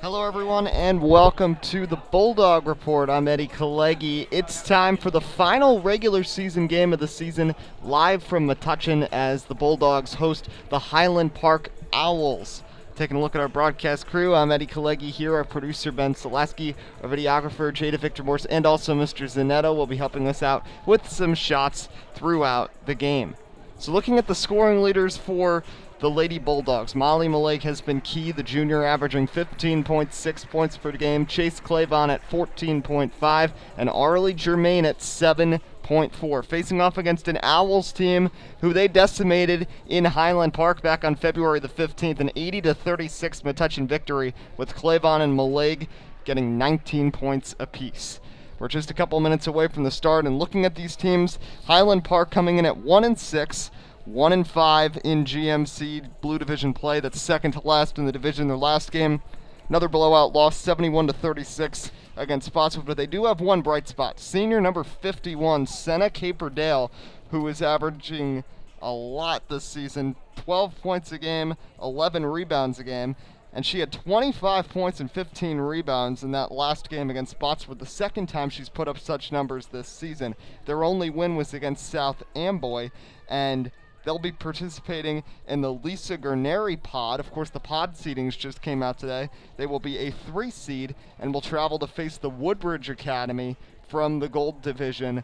Hello, everyone, and welcome to the Bulldog Report. I'm Eddie Kalegi. It's time for the final regular season game of the season, live from Metuchen as the Bulldogs host the Highland Park Owls. Taking a look at our broadcast crew, I'm Eddie Kalegi here, our producer Ben Selaski, our videographer Jada Victor Morse, and also Mr. Zanetto will be helping us out with some shots throughout the game. So looking at the scoring leaders for the Lady Bulldogs, Molly Malek has been key, the junior averaging 15.6 points per game, Chase Clavon at 14.5, and Arlie Germain at 7.4. Facing off against an Owls team who they decimated in Highland Park back on February the 15th, an 80-36 Metuchen victory with Clavon and Malek getting 19 points apiece. We're just a couple minutes away from the start, and looking at these teams, Highland Park coming in at 1-6, 1-5 in GMC Blue Division play. That's second to last in the division. Their last game, another blowout loss, 71-36 against Spotswood. But they do have one bright spot. Senior number 51, Senna Caperdale, who is averaging a lot this season, 12 points a game, 11 rebounds a game. And she had 25 points and 15 rebounds in that last game against Spotswood, the second time she's put up such numbers this season. Their only win was against South Amboy, and they'll be participating in the Lisa Gurneri pod. Of course, the pod seedings just came out today. They will be a 3 seed and will travel to face the Woodbridge Academy from the Gold Division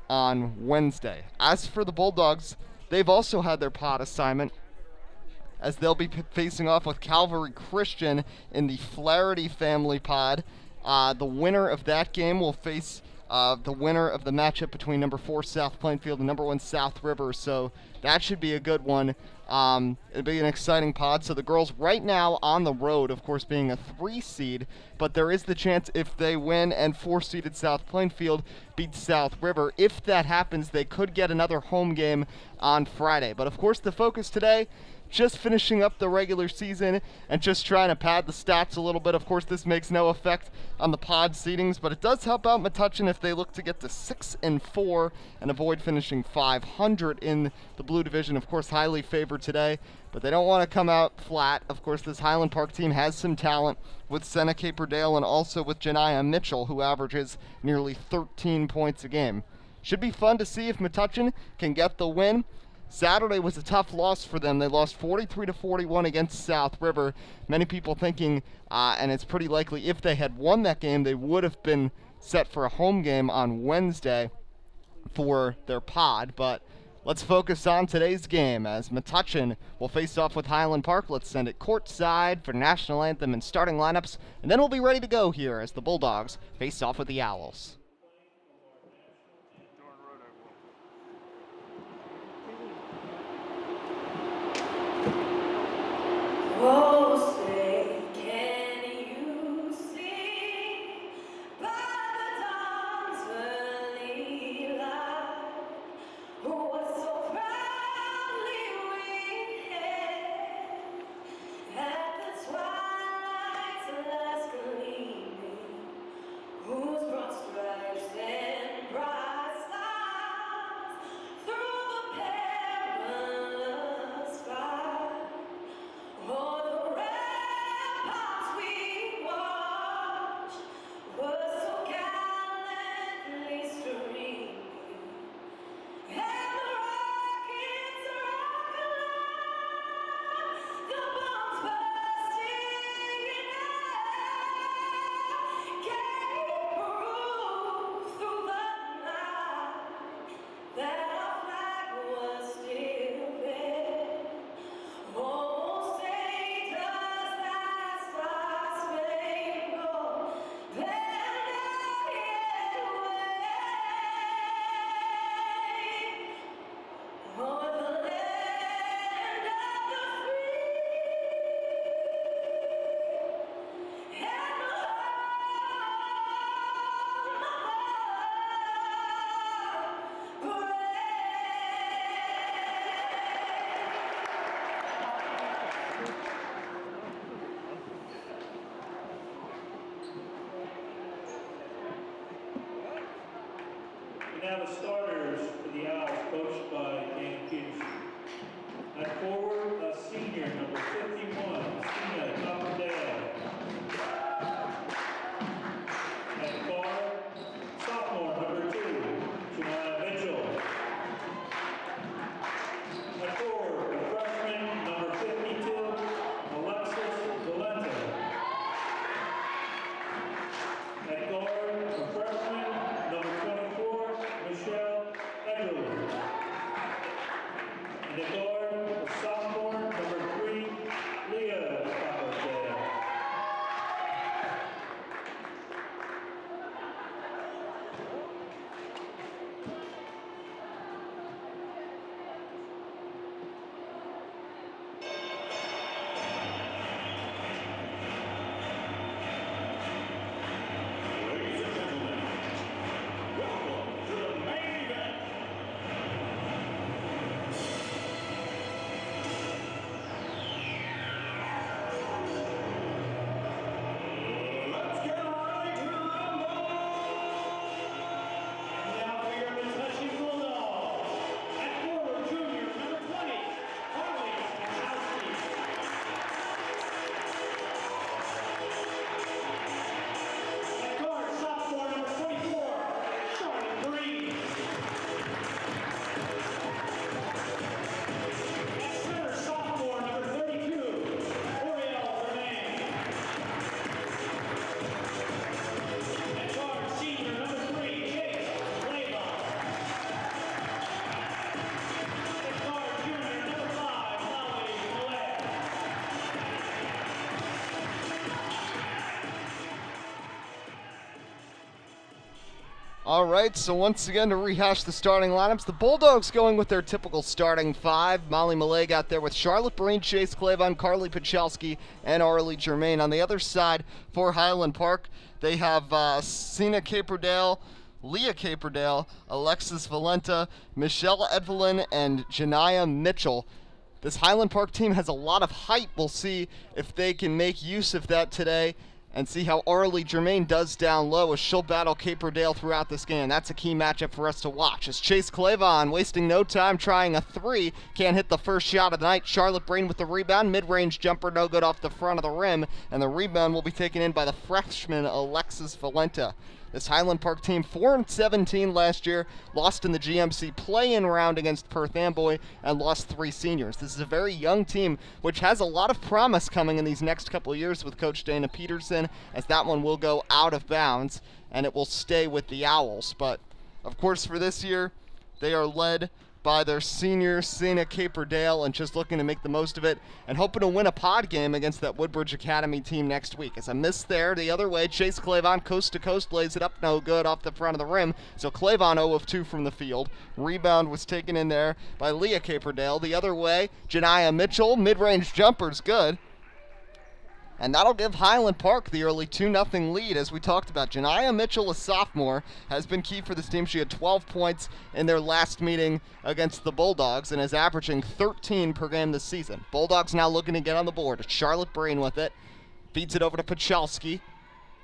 on Wednesday. As for the Bulldogs, they've also had their pod assignment, as they'll be facing off with Calvary Christian in the Flaherty family pod. The winner of that game will face the winner of the matchup between number 4 South Plainfield and number 1 South River, so that should be a good one. It'll be an exciting pod. So the girls right now on the road, of course, being a 3 seed, but there is the chance if they win and 4-seeded South Plainfield beats South River. If that happens, they could get another home game on Friday. But of course, the focus today, just finishing up the regular season and just trying to pad the stats a little bit. Of course, this makes no effect on the pod seedings, but it does help out Metuchen if they look to get to 6-4 and avoid finishing 500 in the Blue Division. Of course, highly favored today, but they don't want to come out flat. Of course, this Highland Park team has some talent with Senna Caperdale and also with Janiyah Mitchell, who averages nearly 13 points a game. Should be fun to see if Metuchen can get the win. Saturday was a tough loss for them. They lost 43-41 against South River. Many people thinking, and it's pretty likely if they had won that game, they would have been set for a home game on Wednesday for their pod. But let's focus on today's game as Metuchen will face off with Highland Park. Let's send it courtside for national anthem and starting lineups, and then we'll be ready to go here as the Bulldogs face off with the Owls. Oh, say, can you see by the dawn's early light what so proudly we hailed at the twilight's last gleaming, whose broad stripes and bright stars through the perilous fight. Oh, the ramparts we watched were so gallantly streaming, and the rockets rock along, the bombs bursting in air, gave proof through the night that our flag was still there. Oh, say does that star-spangled banner yet wave o'er the land of the free and the home brave? We now have the starters for the Owls, coached by Dan Peterson. At forward, a senior, number 51, Tina Copperdale. All right, so once again to rehash the starting lineups, the Bulldogs going with their typical starting five. Molly Maleg out there with Charlotte Breen, Chase Clavon, Carly Pachalski, and Arlie Germain. On the other side for Highland Park, they have Sina Caperdale, Leah Caperdale, Alexis Valenta, Michelle Evelyn, and Janiyah Mitchell. This Highland Park team has a lot of height. We'll see if they can make use of that today and see how Arlie Germain does down low as she'll battle Caperdale throughout this game. That's a key matchup for us to watch. As Chase Clavon, wasting no time trying a three, can't hit the first shot of the night. Charlotte Breen with the rebound, mid-range jumper, no good off the front of the rim, and the rebound will be taken in by the freshman Alexis Valenta. This Highland Park team, 4-17 last year, lost in the GMC play-in round against Perth Amboy, and lost 3 seniors. This is a very young team, which has a lot of promise coming in these next couple of years with Coach Dana Peterson, as that one will go out of bounds, and it will stay with the Owls. But, of course, for this year, they are led by their senior, Sina Caperdale, and just looking to make the most of it and hoping to win a pod game against that Woodbridge Academy team next week. As a miss there, the other way, Chase Clavon, coast to coast, lays it up, no good off the front of the rim. So Clavon 0 of 2 from the field. Rebound was taken in there by Leah Caperdale. The other way, Janiyah Mitchell, mid-range jumper's good. And that'll give Highland Park the early 2-0 lead. As we talked about, Janiyah Mitchell, a sophomore, has been key for this team. She had 12 points in their last meeting against the Bulldogs and is averaging 13 per game this season. Bulldogs now looking to get on the board. Charlotte Breen with it. Feeds it over to Pachalski.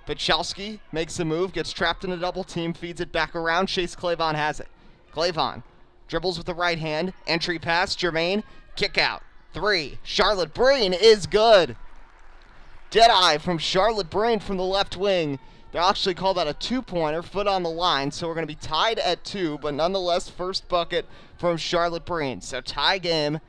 Pachalski makes a move, gets trapped in a double team, feeds it back around. Chase Clavon has it. Clavon dribbles with the right hand. Entry pass, Germain. Kick out. 3. Charlotte Breen is good. Deadeye from Charlotte Breen from the left wing. They'll actually call that a 2-pointer, foot on the line, so we're going to be tied at 2, but nonetheless, first bucket from Charlotte Breen. So tie game.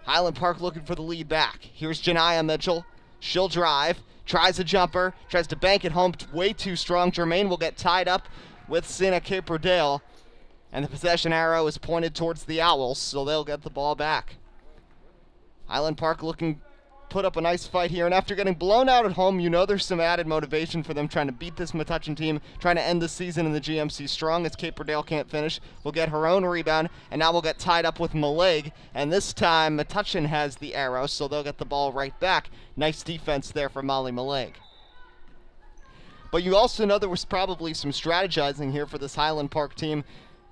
Highland Park looking for the lead back. Here's Janiyah Mitchell. She'll drive, tries a jumper, tries to bank it home, way too strong. Germain will get tied up with Sina Caperdale, and the possession arrow is pointed towards the Owls, so they'll get the ball back. Highland Park looking put up a nice fight here, and after getting blown out at home, you know there's some added motivation for them trying to beat this Metuchen team, trying to end the season in the GMC strong, as Caperdale can't finish. We'll get her own rebound, and now we'll get tied up with Maleg, and this time Metuchen has the arrow, so they'll get the ball right back. Nice defense there from Molly Maleg. But you also know there was probably some strategizing here for this Highland Park team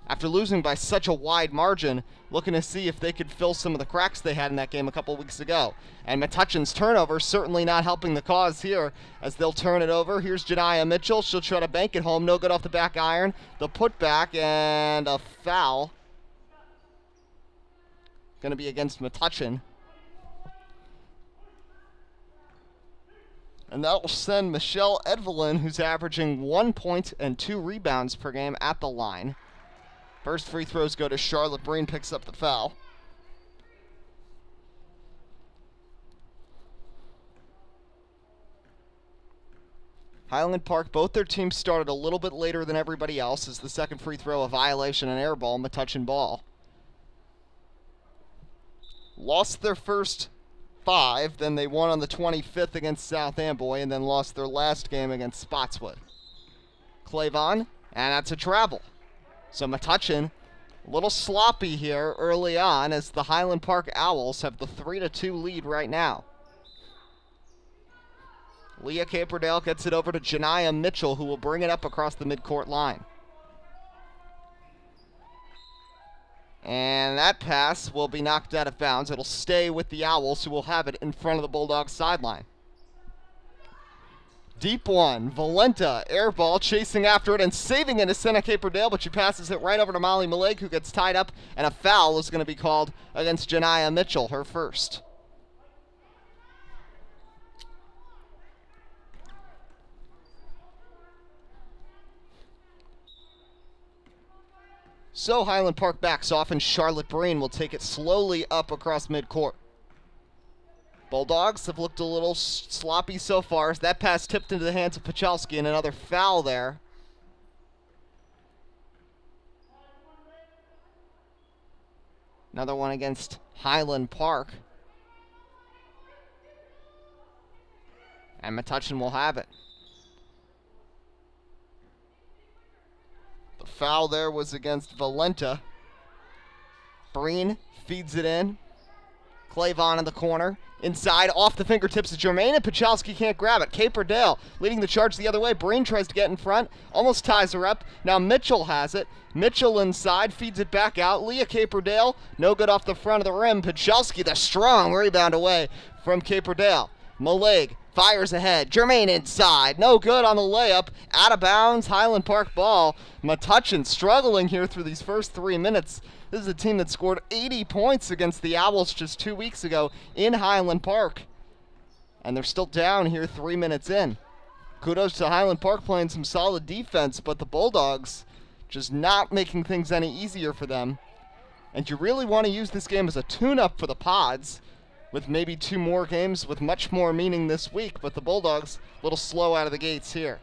after losing by such a wide margin, looking to see if they could fill some of the cracks they had in that game a couple weeks ago. And Metuchen's turnover certainly not helping the cause here, as they'll turn it over. Here's Janiyah Mitchell. She'll try to bank it home. No good off the back iron. The putback and a foul. Going to be against Metuchen. And that will send Michelle Evelyn, who's averaging 1 point and 2 rebounds per game, at the line. First free throws go to Charlotte Breen, picks up the foul. Highland Park, both their teams started a little bit later than everybody else, as the second free throw a violation, an air ball, Metuchen ball. Lost their first 5, then they won on the 25th against South Amboy, and then lost their last game against Spotswood. Clavon, and that's a travel. So Metuchen, a little sloppy here early on, as the Highland Park Owls have the 3-2 lead right now. Leah Caperdale gets it over to Janiyah Mitchell, who will bring it up across the midcourt line. And that pass will be knocked out of bounds. It'll stay with the Owls, who will have it in front of the Bulldogs sideline. Deep one, Valenta, air ball, chasing after it and saving it is Sina Caperdale, but she passes it right over to Molly Maleg, who gets tied up, and a foul is going to be called against Janiyah Mitchell, her first. So Highland Park backs off, and Charlotte Breen will take it slowly up across midcourt. Bulldogs have looked a little sloppy so far, as that pass tipped into the hands of Pachalski, and another foul there. Another one against Highland Park. And Metuchen will have it. The foul there was against Valenta. Breen feeds it in. Clavon in the corner. Inside, off the fingertips of Jermaine, and Pachalski can't grab it. Caperdale leading the charge the other way. Breen tries to get in front, almost ties her up. Now Mitchell has it. Mitchell inside, feeds it back out. Leah Caperdale, no good off the front of the rim. Pachalski, the strong rebound away from Caperdale. Maleg fires ahead. Jermaine inside, no good on the layup. Out of bounds, Highland Park ball. Metuchen struggling here through these first 3 minutes. This is a team that scored 80 points against the Owls just 2 weeks ago in Highland Park. And they're still down here 3 minutes in. Kudos to Highland Park playing some solid defense, but the Bulldogs just not making things any easier for them. And you really want to use this game as a tune-up for the Pods, with maybe 2 more games with much more meaning this week, but the Bulldogs a little slow out of the gates here.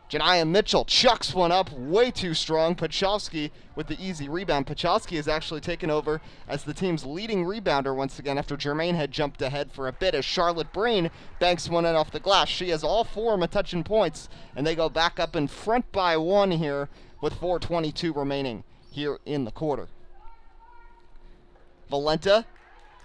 Janiah Mitchell chucks one up, way too strong. Pachalski with the easy rebound. Pachalski has actually taken over as the team's leading rebounder once again after Jermaine had jumped ahead for a bit as Charlotte Breen banks one in off the glass. She has all 4 Metuchen points, and they go back up in front by 1 here with 4:22 remaining here in the quarter. Valenta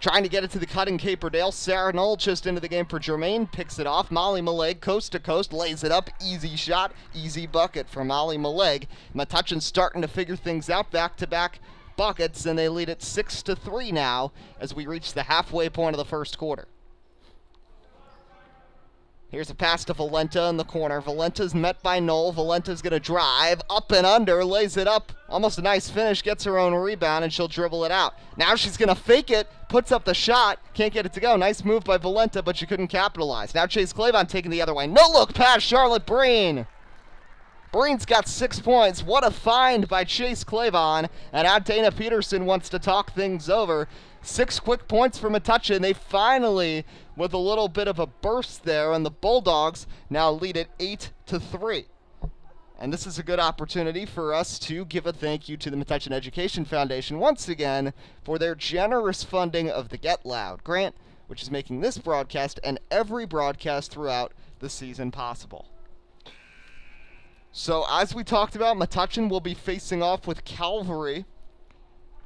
trying to get it to the cutting Caperdale. Sarah Knoll just into the game for Jermaine. Picks it off. Molly Maleg, coast to coast, lays it up. Easy shot, easy bucket for Molly Maleg. Metuchen starting to figure things out. Back-to-back buckets, and they lead it 6-3 now as we reach the halfway point of the first quarter. Here's a pass to Valenta in the corner. Valenta's met by Knoll. Valenta's going to drive up and under, lays it up. Almost a nice finish, gets her own rebound, and she'll dribble it out. Now she's going to fake it, puts up the shot, can't get it to go. Nice move by Valenta, but she couldn't capitalize. Now Chase Clavon taking the other way. No look pass, Charlotte Breen. Breen's got 6 points. What a find by Chase Clavon. And now Dana Peterson wants to talk things over. 6 quick points for Metuchen. They finally, with a little bit of a burst there, and the Bulldogs now lead it 8-3. And this is a good opportunity for us to give a thank you to the Metuchen Education Foundation once again for their generous funding of the Get Loud grant, which is making this broadcast and every broadcast throughout the season possible. So as we talked about, Metuchen will be facing off with Calvary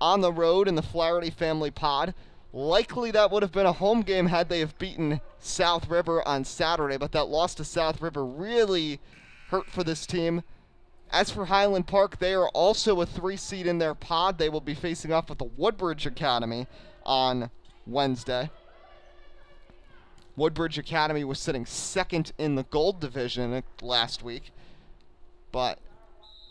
on the road in the Flaherty Family Pod. Likely that would have been a home game had they have beaten South River on Saturday, but that loss to South River really hurt for this team. As for Highland Park, they are also a 3 seed in their pod. They will be facing off with the Woodbridge Academy on Wednesday. Woodbridge Academy was sitting 2nd in the Gold Division last week. But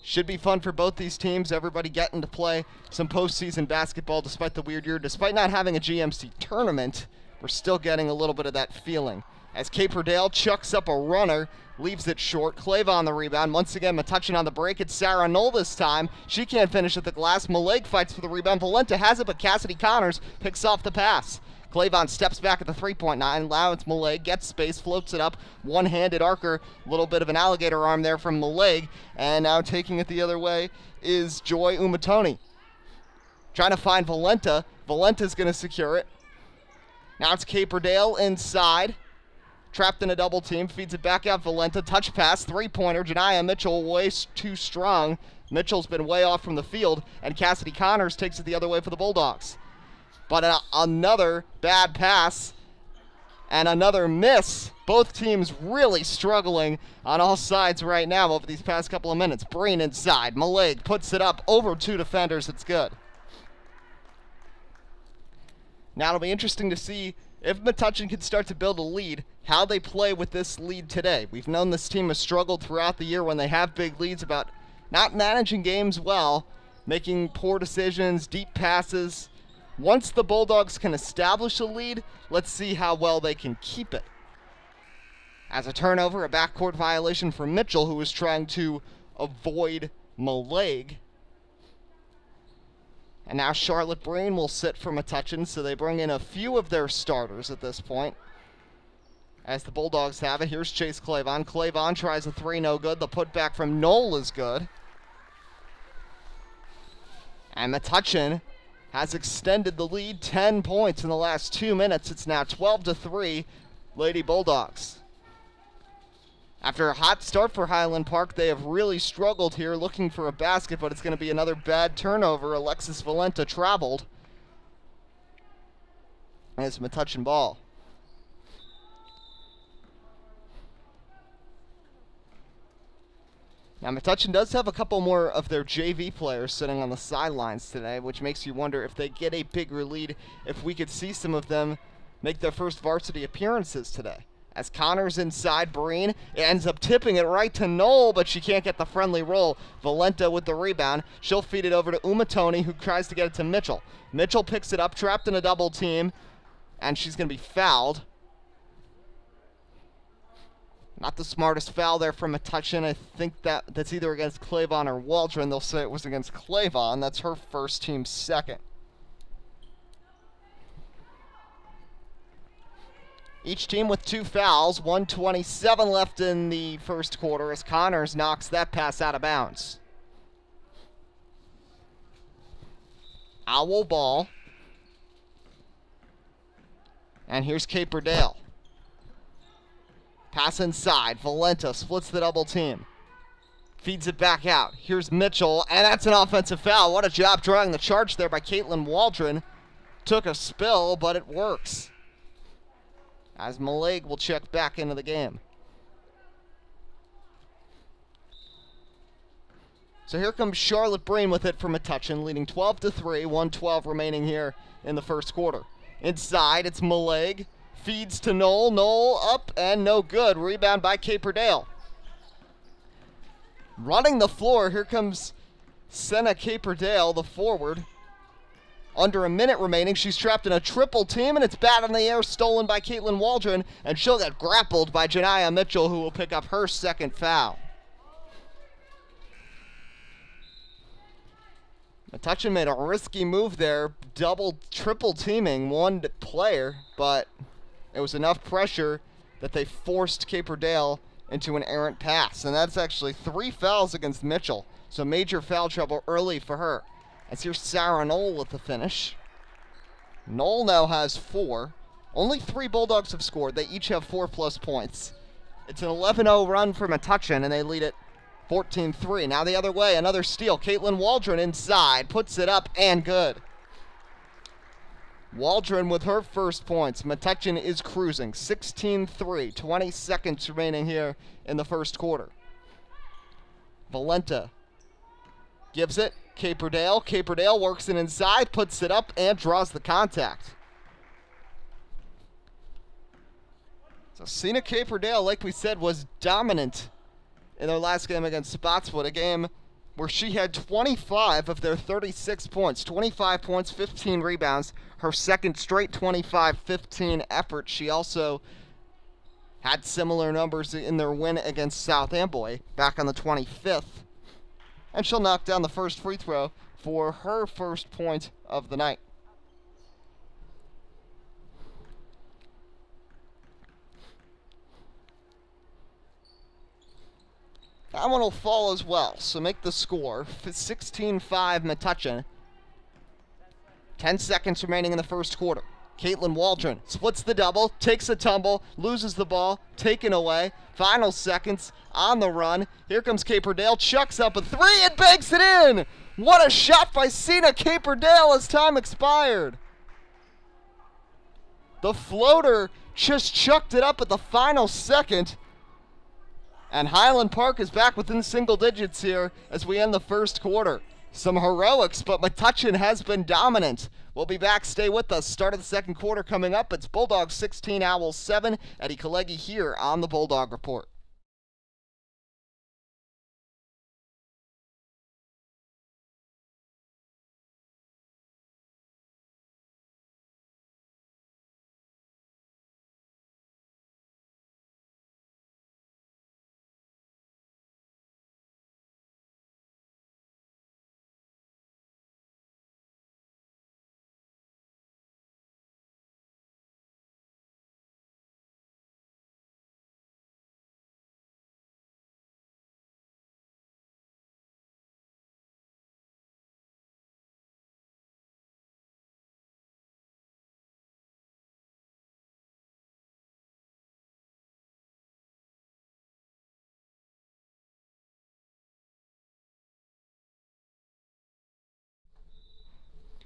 should be fun for both these teams. Everybody getting to play some postseason basketball despite the weird year. Despite not having a GMC tournament, we're still getting a little bit of that feeling. As Caperdale chucks up a runner, leaves it short. Clavon on the rebound. Once again, Metuchen on the break. It's Sarah Knoll this time. She can't finish at the glass. Maleg fights for the rebound. Valenta has it, but Cassidy Connors picks off the pass. Clavon steps back at the 3-point line. Now it's Maleg, gets space, floats it up. One-handed arcer. Little bit of an alligator arm there from Maleg. And now taking it the other way is Joy Umatoni. Trying to find Valenta. Valenta's going to secure it. Now it's Caperdale inside. Trapped in a double team. Feeds it back out. Valenta. Touch pass. 3-pointer. Janiah Mitchell way too strong. Mitchell's been way off from the field. And Cassidy Connors takes it the other way for the Bulldogs. But another bad pass and another miss. Both teams really struggling on all sides right now over these past couple of minutes. Breen inside. Maleg puts it up over 2 defenders. It's good. Now it'll be interesting to see if Metuchen can start to build a lead, how they play with this lead today. We've known this team has struggled throughout the year when they have big leads about not managing games well, making poor decisions, deep passes. Once the Bulldogs can establish a lead, let's see how well they can keep it. As a turnover, a backcourt violation for Mitchell, who was trying to avoid Maleg. And now Charlotte Breen will sit for Metuchen, so they bring in a few of their starters at this point. As the Bulldogs have it, here's Chase Clavon. Clavon tries a 3, no good. The putback from Knoll is good. And Metuchen has extended the lead 10 points in the last 2 minutes. It's now 12-3, Lady Bulldogs. After a hot start for Highland Park, they have really struggled here looking for a basket, but it's going to be another bad turnover. Alexis Valenta traveled. And it's Metuchen ball. Now, Metuchen does have a couple more of their JV players sitting on the sidelines today, which makes you wonder if they get a bigger lead, if we could see some of them make their first varsity appearances today. As Connor's inside, Breen ends up tipping it right to Knoll, but she can't get the friendly roll. Valenta with the rebound. She'll feed it over to Umatoni, who tries to get it to Mitchell. Mitchell picks it up, trapped in a double team, and she's going to be fouled. Not the smartest foul there from Metuchen. I think that's either against Clavon or Waldron. They'll say it was against Clavon. That's her first, team second. Each team with 2 fouls. 1:27 left in the first quarter as Connors knocks that pass out of bounds. Owl ball. And here's Caperdale. Pass inside. Valenta splits the double team. Feeds it back out. Here's Mitchell, and that's an offensive foul. What a job drawing the charge there by Caitlin Waldron. Took a spill, but it works. As Maleg will check back into the game. So here comes Charlotte Breen with it for Metuchen, leading 12-3, 1:12 remaining here in the first quarter. Inside, it's Maleg. Feeds to Knoll. Knoll up and no good. Rebound by Caperdale. Running the floor, here comes Senna Caperdale, the forward. Under a minute remaining, she's trapped in a triple team, and it's bat in the air, stolen by Caitlin Waldron, and she'll get grappled by Janiyah Mitchell, who will pick up her second foul. Metuchen made a risky move there, triple teaming one player, but it was enough pressure that they forced Caperdale into an errant pass. And that's actually 3 fouls against Mitchell. So major foul trouble early for her. As here's Sarah Knoll with the finish. Knoll now has 4. Only 3 Bulldogs have scored. They each have 4+ points. It's an 11-0 run for Metuchen, and they lead it 14-3. Now the other way, another steal. Caitlin Waldron inside, puts it up, and good. Waldron with her first points. Metuchen is cruising. 16-3. 20 seconds remaining here in the first quarter. Valenta gives it. Caperdale. Caperdale works it inside, puts it up, and draws the contact. So Sina Caperdale, like we said, was dominant in their last game against Spotswood, a game where she had 25 of their 36 points. 25 points, 15 rebounds. Her second straight 25-15 effort. She also had similar numbers in their win against South Amboy back on the 25th. And she'll knock down the first free throw for her first point of the night. That one will fall as well, so make the score 16-5 Metuchen. 10 seconds remaining in the first quarter. Caitlin Waldron splits the double, takes a tumble, loses the ball, taken away. Final seconds on the run. Here comes Caperdale, chucks up a 3 and banks it in! What a shot by Sina Caperdale as time expired. The floater just chucked it up at the final second. And Highland Park is back within single digits here as we end the first quarter. Some heroics, but Metuchen has been dominant. We'll be back. Stay with us. Start of the second quarter coming up. It's Bulldogs 16, Owls 7. Eddie Kalegi here on the Bulldog Report.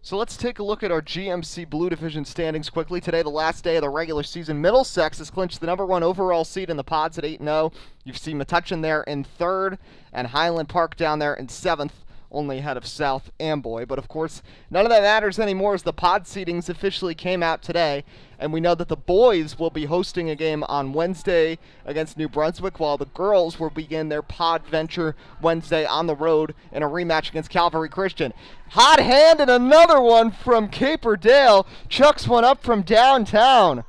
So let's take a look at our GMC Blue Division standings quickly. Today, the last day of the regular season. Middlesex has clinched the number 1 overall seed in the pods at 8-0. You've seen Metuchen there in 3rd, and Highland Park down there in 7th, only ahead of South Amboy. But of course, none of that matters anymore as the pod seedings officially came out today, and we know that the boys will be hosting a game on Wednesday against New Brunswick, while the girls will begin their pod venture Wednesday on the road in a rematch against Calvary Christian. Hot hand and another one from Caperdale. Chucks one up from downtown.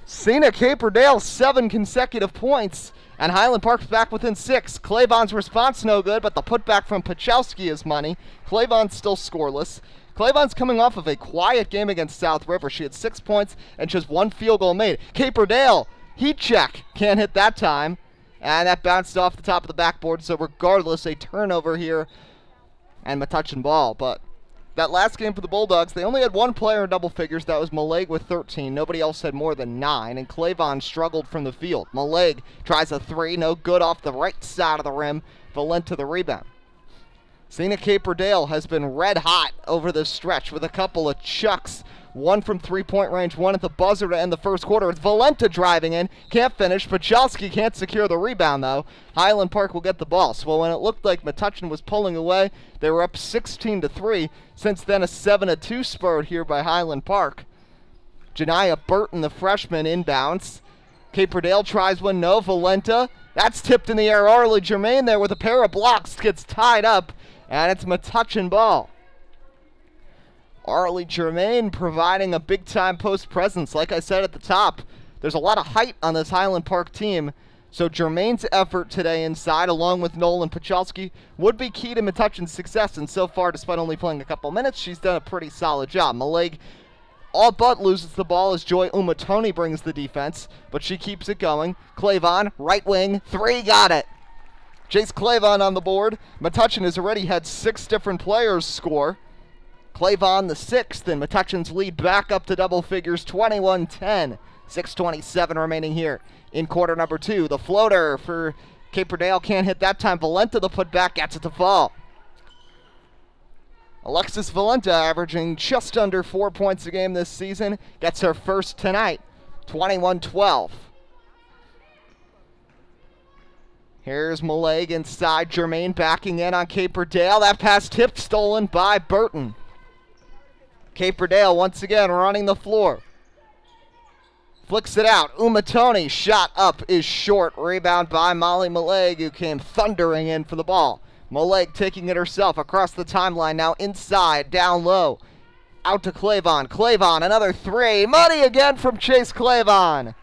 Cena Caperdale, 7 consecutive points. And Highland Park's back within 6. Clavon's response no good, but the putback from Pachowski is money. Clavon's still scoreless. Clavon's coming off of a quiet game against South River. She had 6 points and just 1 field goal made. Caperdale, heat check. Can't hit that time. And that bounced off the top of the backboard, so regardless, a turnover here and Metuchen ball. But that last game for the Bulldogs, they only had 1 player in double figures. That was Maleg with 13. Nobody else had more than 9, and Clavon struggled from the field. Maleg tries a 3, no good off the right side of the rim. Valenta the rebound. Cena Caperdale has been red hot over this stretch with a couple of chucks. 1 from 3-point range, 1 at the buzzer to end the first quarter. It's Valenta driving in, can't finish. Pachalski can't secure the rebound, though. Highland Park will get the ball. So when it looked like Metuchen was pulling away, they were up 16-3. Since then, a 7-2 spurt here by Highland Park. Janiyah Burton, the freshman, inbounds. Caperdale tries one, no. Valenta, that's tipped in the air. Arlie Germain there with a pair of blocks, gets tied up, and it's Metuchen ball. Arlie Germain providing a big-time post presence. Like I said at the top, there's a lot of height on this Highland Park team, so Germain's effort today inside, along with Nolan Pachalski, would be key to Metuchen's success, and so far, despite only playing a couple minutes, she's done a pretty solid job. Maleg all but loses the ball as Joy Umatoni brings the defense, but she keeps it going. Clavon, right wing, 3, got it. Chase Clavon on the board. Metuchen has already had 6 different players score. Clavon the 6th, and Metuchen's lead back up to double figures, 21-10. 6:27 remaining here in quarter number 2. The floater for Caperdale can't hit that time. Valenta, the putback, gets it to fall. Alexis Valenta, averaging just under 4 points a game this season, gets her first tonight, 21-12. Here's Maleg inside. Germain backing in on Caperdale. That pass tipped, stolen by Burton. Caperdale once again running the floor. Flicks it out. Umatoni, shot up is short. Rebound by Molly Maleg, who came thundering in for the ball. Maleg taking it herself across the timeline, now inside, down low. Out to Clavon. Clavon, another 3. Money again from Chase Clavon.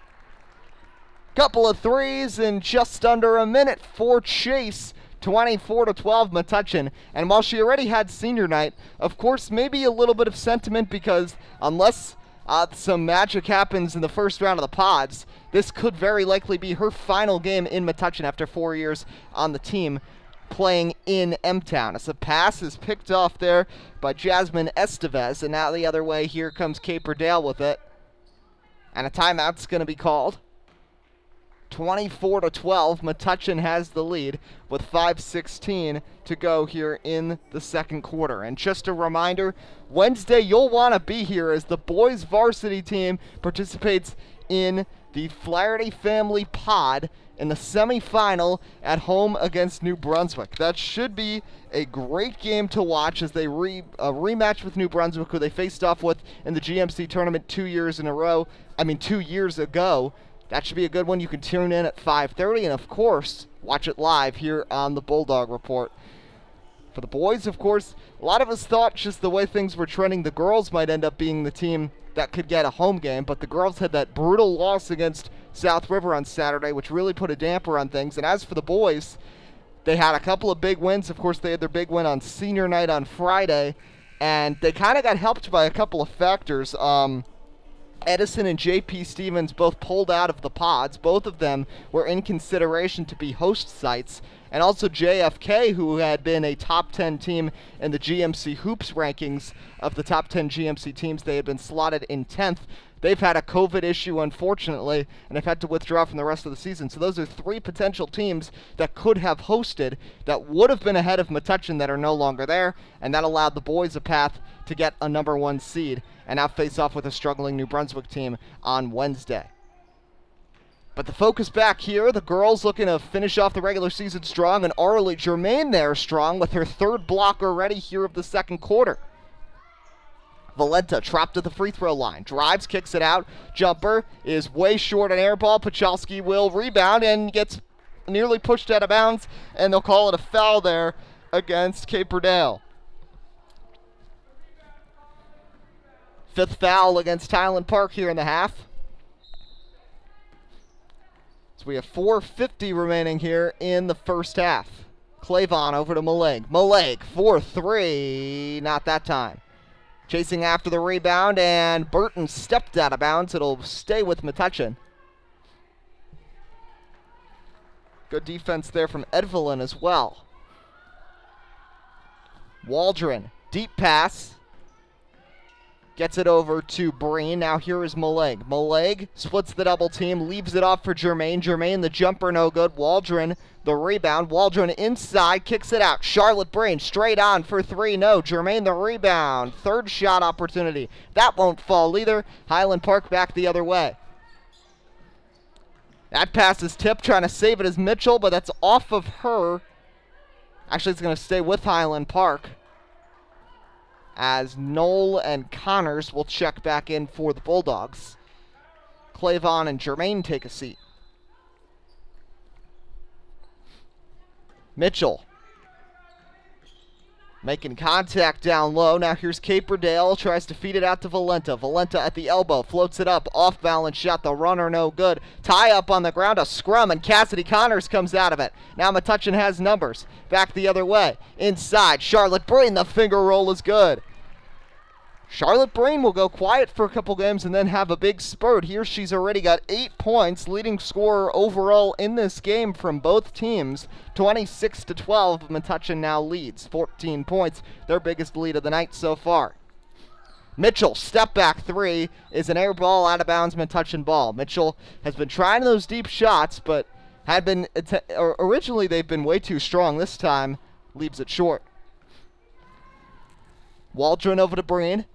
Couple of 3s in just under a minute for Chase. 24-12 Metuchen. And while she already had senior night, of course, maybe a little bit of sentiment because unless some magic happens in the first round of the pods, this could very likely be her final game in Metuchen after 4 years on the team playing in M-Town. As a pass is picked off there by Jasmine Estevez, and now the other way, here comes Caperdale with it. And a timeout's going to be called. 24-12, Metuchen has the lead with 5:16 to go here in the second quarter. And just a reminder, Wednesday you'll want to be here as the boys varsity team participates in the Flaherty Family Pod in the semifinal at home against New Brunswick. That should be a great game to watch as they rematch with New Brunswick, who they faced off with in the GMC tournament 2 years ago. That should be a good one. You can tune in at 5:30 and, of course, watch it live here on the Bulldog Report. For the boys, of course, a lot of us thought just the way things were trending, the girls might end up being the team that could get a home game, but the girls had that brutal loss against South River on Saturday, which really put a damper on things. And as for the boys, they had a couple of big wins. Of course, they had their big win on senior night on Friday, and they kind of got helped by a couple of factors. Edison and J.P. Stevens both pulled out of the pods. Both of them were in consideration to be host sites. And also JFK, who had been a top 10 team in the GMC Hoops rankings of the top 10 GMC teams. They had been slotted in 10th. They've had a COVID issue, unfortunately, and have had to withdraw from the rest of the season. So those are 3 potential teams that could have hosted that would have been ahead of Metuchen that are no longer there, and that allowed the boys a path to get a number 1 seed and now face off with a struggling New Brunswick team on Wednesday. But the focus back here, the girls looking to finish off the regular season strong, and Arlie Germain there strong with her 3rd block already here of the 2nd quarter. Valenta trapped at the free throw line, drives, kicks it out, jumper is way short on air ball. Pachalski will rebound and gets nearly pushed out of bounds, and they'll call it a foul there against Caperdale. 5th foul against Highland Park here in the half. So we have 4:50 remaining here in the first half. Clavon over to Maleg. Maleg for 3, not that time. Chasing after the rebound, and Burton stepped out of bounds. It'll stay with Metuchen. Good defense there from Edvelin as well. Waldron, deep pass. Gets it over to Breen. Now here is Maleg. Maleg splits the double team, leaves it off for Germain. Germain, the jumper, no good. Waldron, the rebound. Waldron inside, kicks it out. Charlotte Breen straight on for 3. No. Germain, the rebound. 3rd shot opportunity. That won't fall either. Highland Park back the other way. That pass is tipped, trying to save it as Mitchell, but that's off of her. Actually, it's going to stay with Highland Park, as Knoll and Connors will check back in for the Bulldogs. Clavon and Germain take a seat. Mitchell making contact down low. Now here's Caperdale, tries to feed it out to Valenta. Valenta at the elbow, floats it up, off balance shot, the runner no good. Tie up on the ground, a scrum, and Cassidy Connors comes out of it. Now Metuchen has numbers. Back the other way. Inside, Charlotte Breen, the finger roll is good. Charlotte Breen will go quiet for a couple games and then have a big spurt. Here she's already got 8 points, leading scorer overall in this game from both teams. 26-12, Metuchen now leads. 14 points, their biggest lead of the night so far. Mitchell, step back 3, is an air ball, out of bounds, Metuchen ball. Mitchell has been trying those deep shots, but had been originally they've been way too strong. This time, leaves it short. Waldron over to Breen.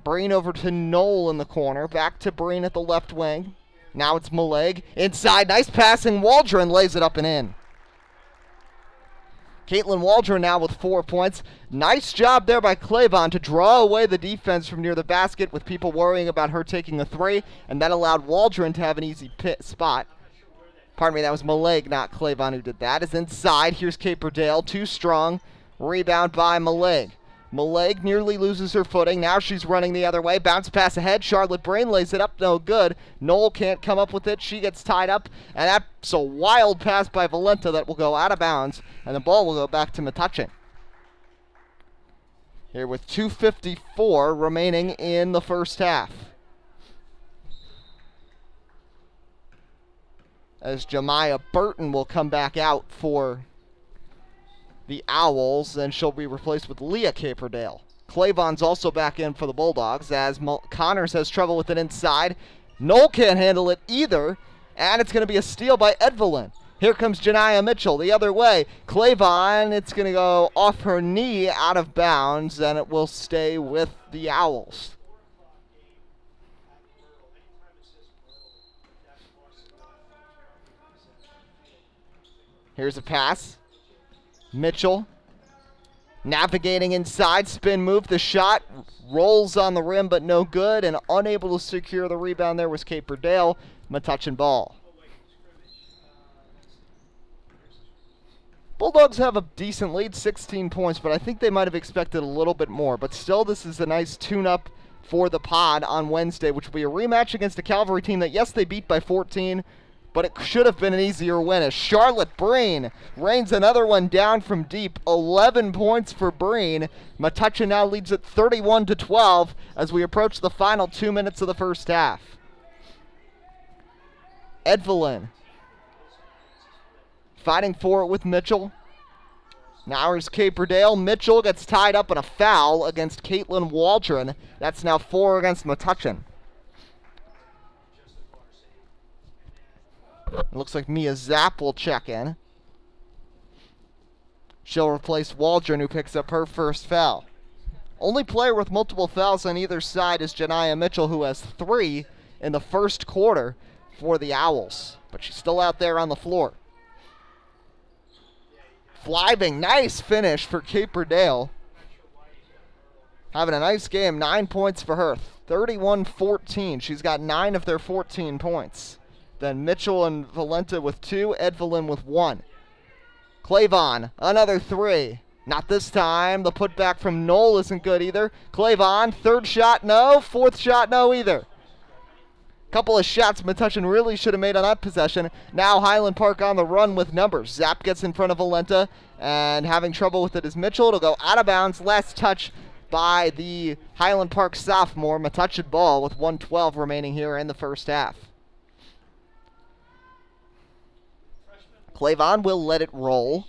Breen over to Knoll in the corner. Back to Breen at the left wing. Now it's Maleg. Inside, nice passing. Waldron lays it up and in. Caitlin Waldron now with 4 points. Nice job there by Clavon to draw away the defense from near the basket with people worrying about her taking a 3, and that allowed Waldron to have an easy spot. Pardon me, that was Maleg, not Clavon, who did that. Is inside. Here's Caperdale. Too strong. Rebound by Maleg. Maleg nearly loses her footing. Now she's running the other way. Bounce pass ahead. Charlotte Breen lays it up. No good. Knoll can't come up with it. She gets tied up. And that's a wild pass by Valenta that will go out of bounds. And the ball will go back to Metuchen. Here with 2:54 remaining in the first half. As Jemiah Burton will come back out for the Owls, and she'll be replaced with Leah Caperdale. Clavon's also back in for the Bulldogs, as Connors has trouble with it inside. Knoll can't handle it either, and it's going to be a steal by Edvelin. Here comes Janiah Mitchell the other way. Clavon, it's going to go off her knee, out of bounds, and it will stay with the Owls. Here's a pass. Mitchell navigating inside, spin move, the shot rolls on the rim but no good, and unable to secure the rebound there was Caperdale. Metuchen ball. Bulldogs have a decent lead, 16 points, but I think they might have expected a little bit more. But still, this is a nice tune-up for the pod on Wednesday, which will be a rematch against a Cavalry team that, yes, they beat by 14, but it should have been an easier win, as Charlotte Breen rains another one down from deep. 11 points for Breen. Metuchen now leads at 31-12 as we approach the final 2 minutes of the first half. Edvelin fighting for it with Mitchell. Now here's Caperdale. Mitchell gets tied up in a foul against Caitlin Waldron. That's now 4 against Metuchen. It looks like Mia Zapp will check in. She'll replace Waldron, who picks up her first foul. Only player with multiple fouls on either side is Janiah Mitchell, who has 3 in the first quarter for the Owls. But she's still out there on the floor. Flybing, nice finish for Caperdale. Having a nice game, 9 points for her, 31-14. She's got 9 of their 14 points. Then Mitchell and Valenta with 2, Edvelin with 1. Clavon, another 3. Not this time. The putback from Knoll isn't good either. Clavon, third shot, no. Fourth shot, no either. Couple of shots Metuchen really should have made on that possession. Now Highland Park on the run with numbers. Zapp gets in front of Valenta, and having trouble with it is Mitchell. It'll go out of bounds. Last touch by the Highland Park sophomore. Metuchen ball with 1:12 remaining here in the first half. Clavon will let it roll.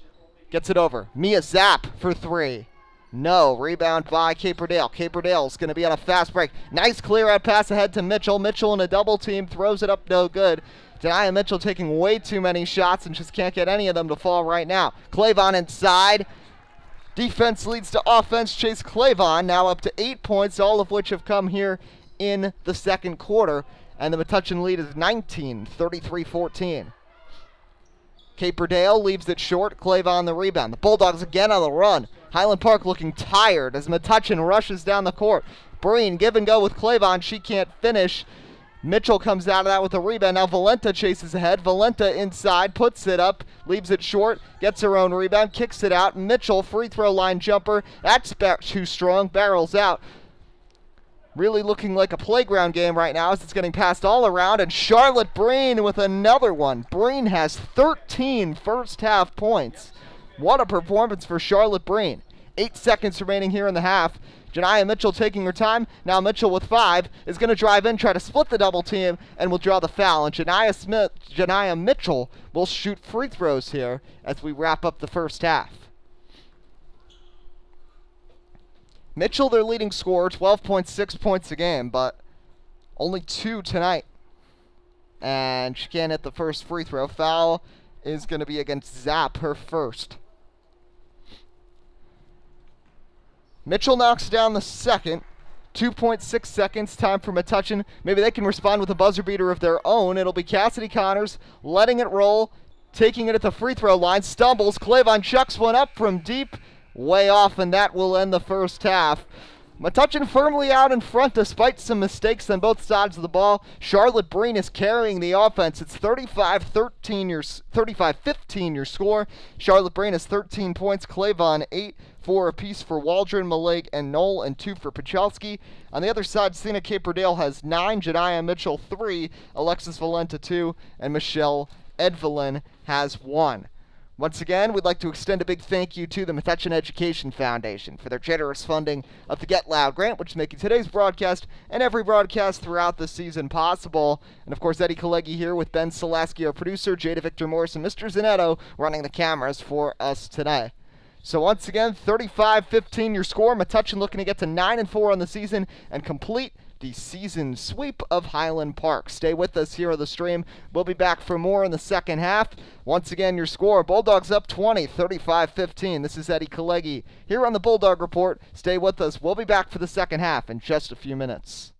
Gets it over. Mia Zapp for 3. No. Rebound by Caperdale. Caperdale's going to be on a fast break. Nice clear-out pass ahead to Mitchell. Mitchell in a double team. Throws it up, no good. Janiah Mitchell taking way too many shots and just can't get any of them to fall right now. Clavon inside. Defense leads to offense. Chase Clavon now up to 8 points, all of which have come here in the second quarter. And the Metuchen lead is 19, 33-14. Caperdale leaves it short. Clavon the rebound. The Bulldogs again on the run. Highland Park looking tired as Metuchen rushes down the court. Breen give and go with Clavon. She can't finish. Mitchell comes out of that with a rebound. Now Valenta chases ahead. Valenta inside, puts it up, leaves it short, gets her own rebound, kicks it out. Mitchell, free throw line jumper. That's too strong, barrels out. Really looking like a playground game right now as it's getting passed all around. And Charlotte Breen with another one. Breen has 13 first half points. What a performance for Charlotte Breen. 8 seconds remaining here in the half. Janiah Mitchell taking her time. Now Mitchell with 5 is going to drive in, try to split the double team, and will draw the foul. And Janiah Mitchell will shoot free throws here as we wrap up the first half. Mitchell, their leading scorer, 12.6 points a game, but only 2 tonight. And she can't hit the first free throw. Foul is going to be against Zapp, her first. Mitchell knocks down the second. 2.6 seconds, time for Metuchen. Maybe they can respond with a buzzer beater of their own. It'll be Cassidy Connors letting it roll, taking it at the free throw line, stumbles. Clavon chucks one up from deep, way off, and that will end the first half. Metuchen firmly out in front despite some mistakes on both sides of the ball. Charlotte Breen is carrying the offense. It's 35-15 your score. Charlotte Breen has 13 points. Clavon 8, 4 apiece for Waldron, Malig, and Knoll, and 2 for Pachalski. On the other side, Sina Caperdale has 9, Janiah Mitchell 3, Alexis Valenta 2, and Michelle Edvelin has 1. Once again, we'd like to extend a big thank you to the Metuchen Education Foundation for their generous funding of the Get Loud grant, which is making today's broadcast and every broadcast throughout the season possible. And of course, Eddie Kalegi here with Ben Salaski, our producer, Jada Victor Morris, and Mr. Zanetto running the cameras for us today. So once again, 35-15 your score. Metuchen looking to get to 9-4 on the season and complete the season sweep of Highland Park. Stay with us here on the stream. We'll be back for more in the second half. Once again, your score, Bulldogs up 20, 35-15. This is Eddie Kalegi here on the Bulldog Report. Stay with us. We'll be back for the second half in just a few minutes.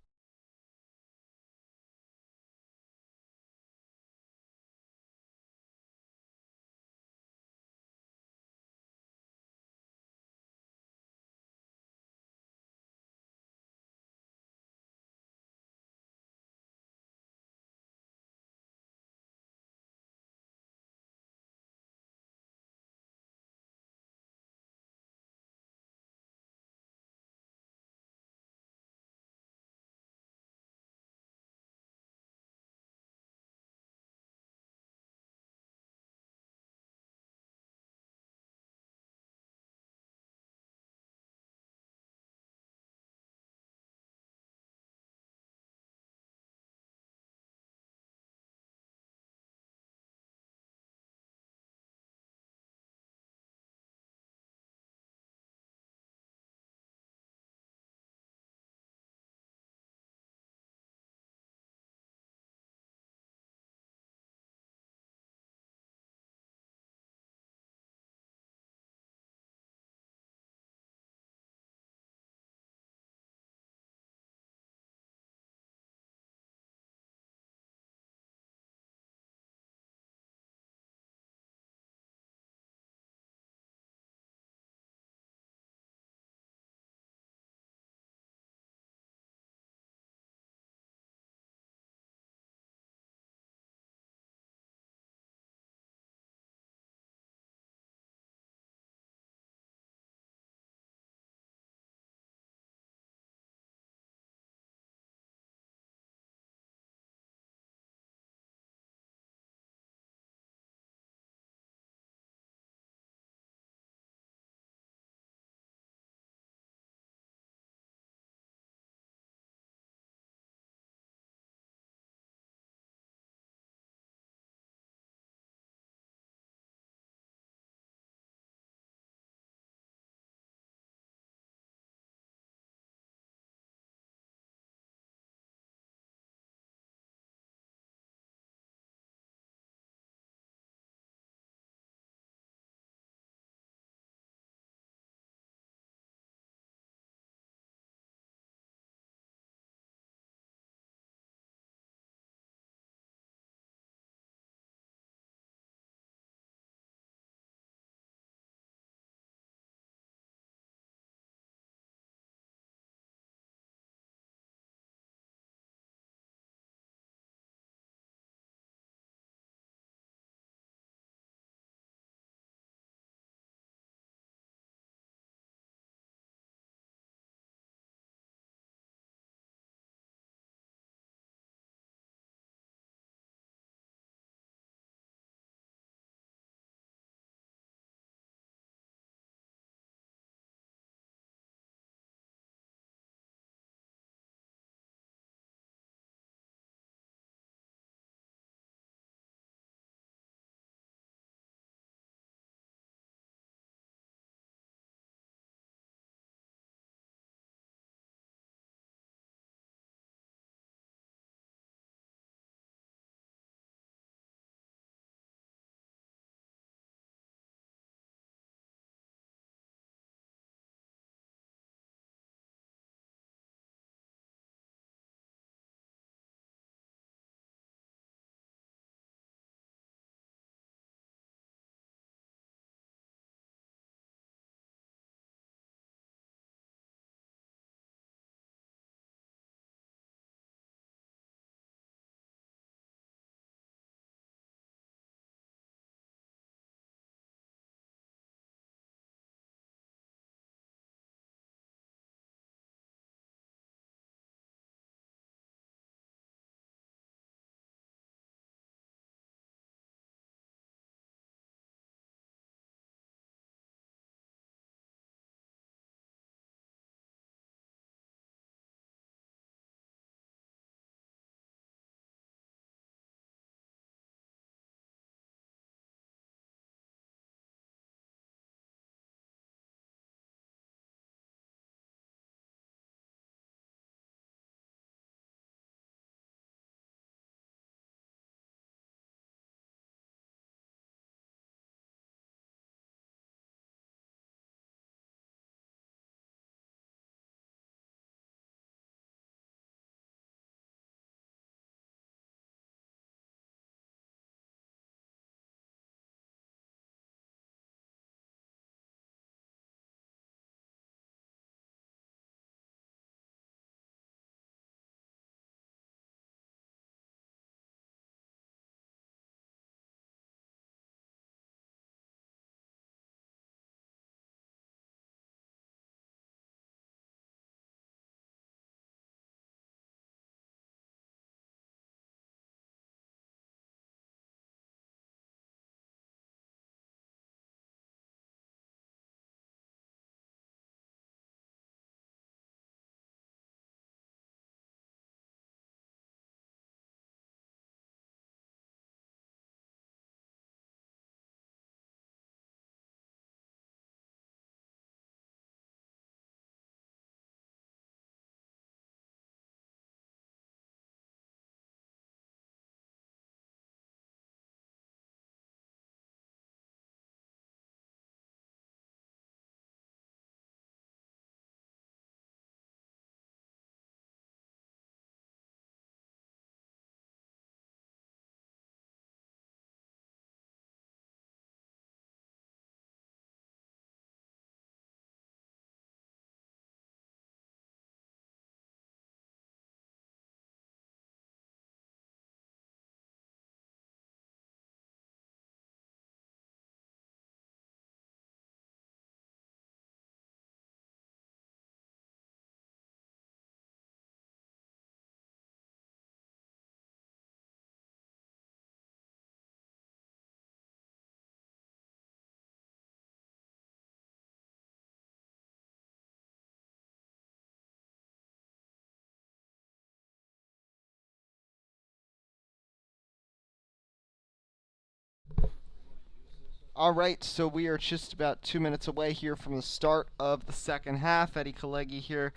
All right, so we are just about 2 minutes away here from the start of the second half. Eddie Kalegi here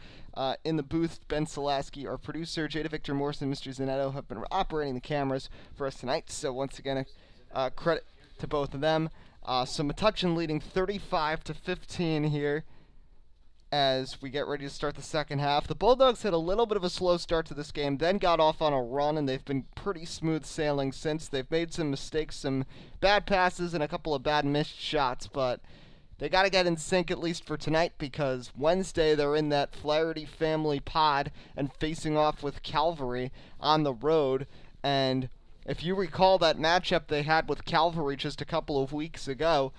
in the booth. Ben Selaski, our producer, Jada Victor Morrison, Mr. Zanetto have been operating the cameras for us tonight. So once again, credit to both of them. So Metuchen leading 35-15 here as we get ready to start the second half. The Bulldogs had a little bit of a slow start to this game, then got off on a run, and they've been pretty smooth sailing since. They've made some mistakes, some bad passes, and a couple of bad missed shots, but they got to get in sync at least for tonight, because Wednesday they're in that Flaherty family pod and facing off with Calvary on the road. And if you recall that matchup they had with Calvary just a couple of weeks ago,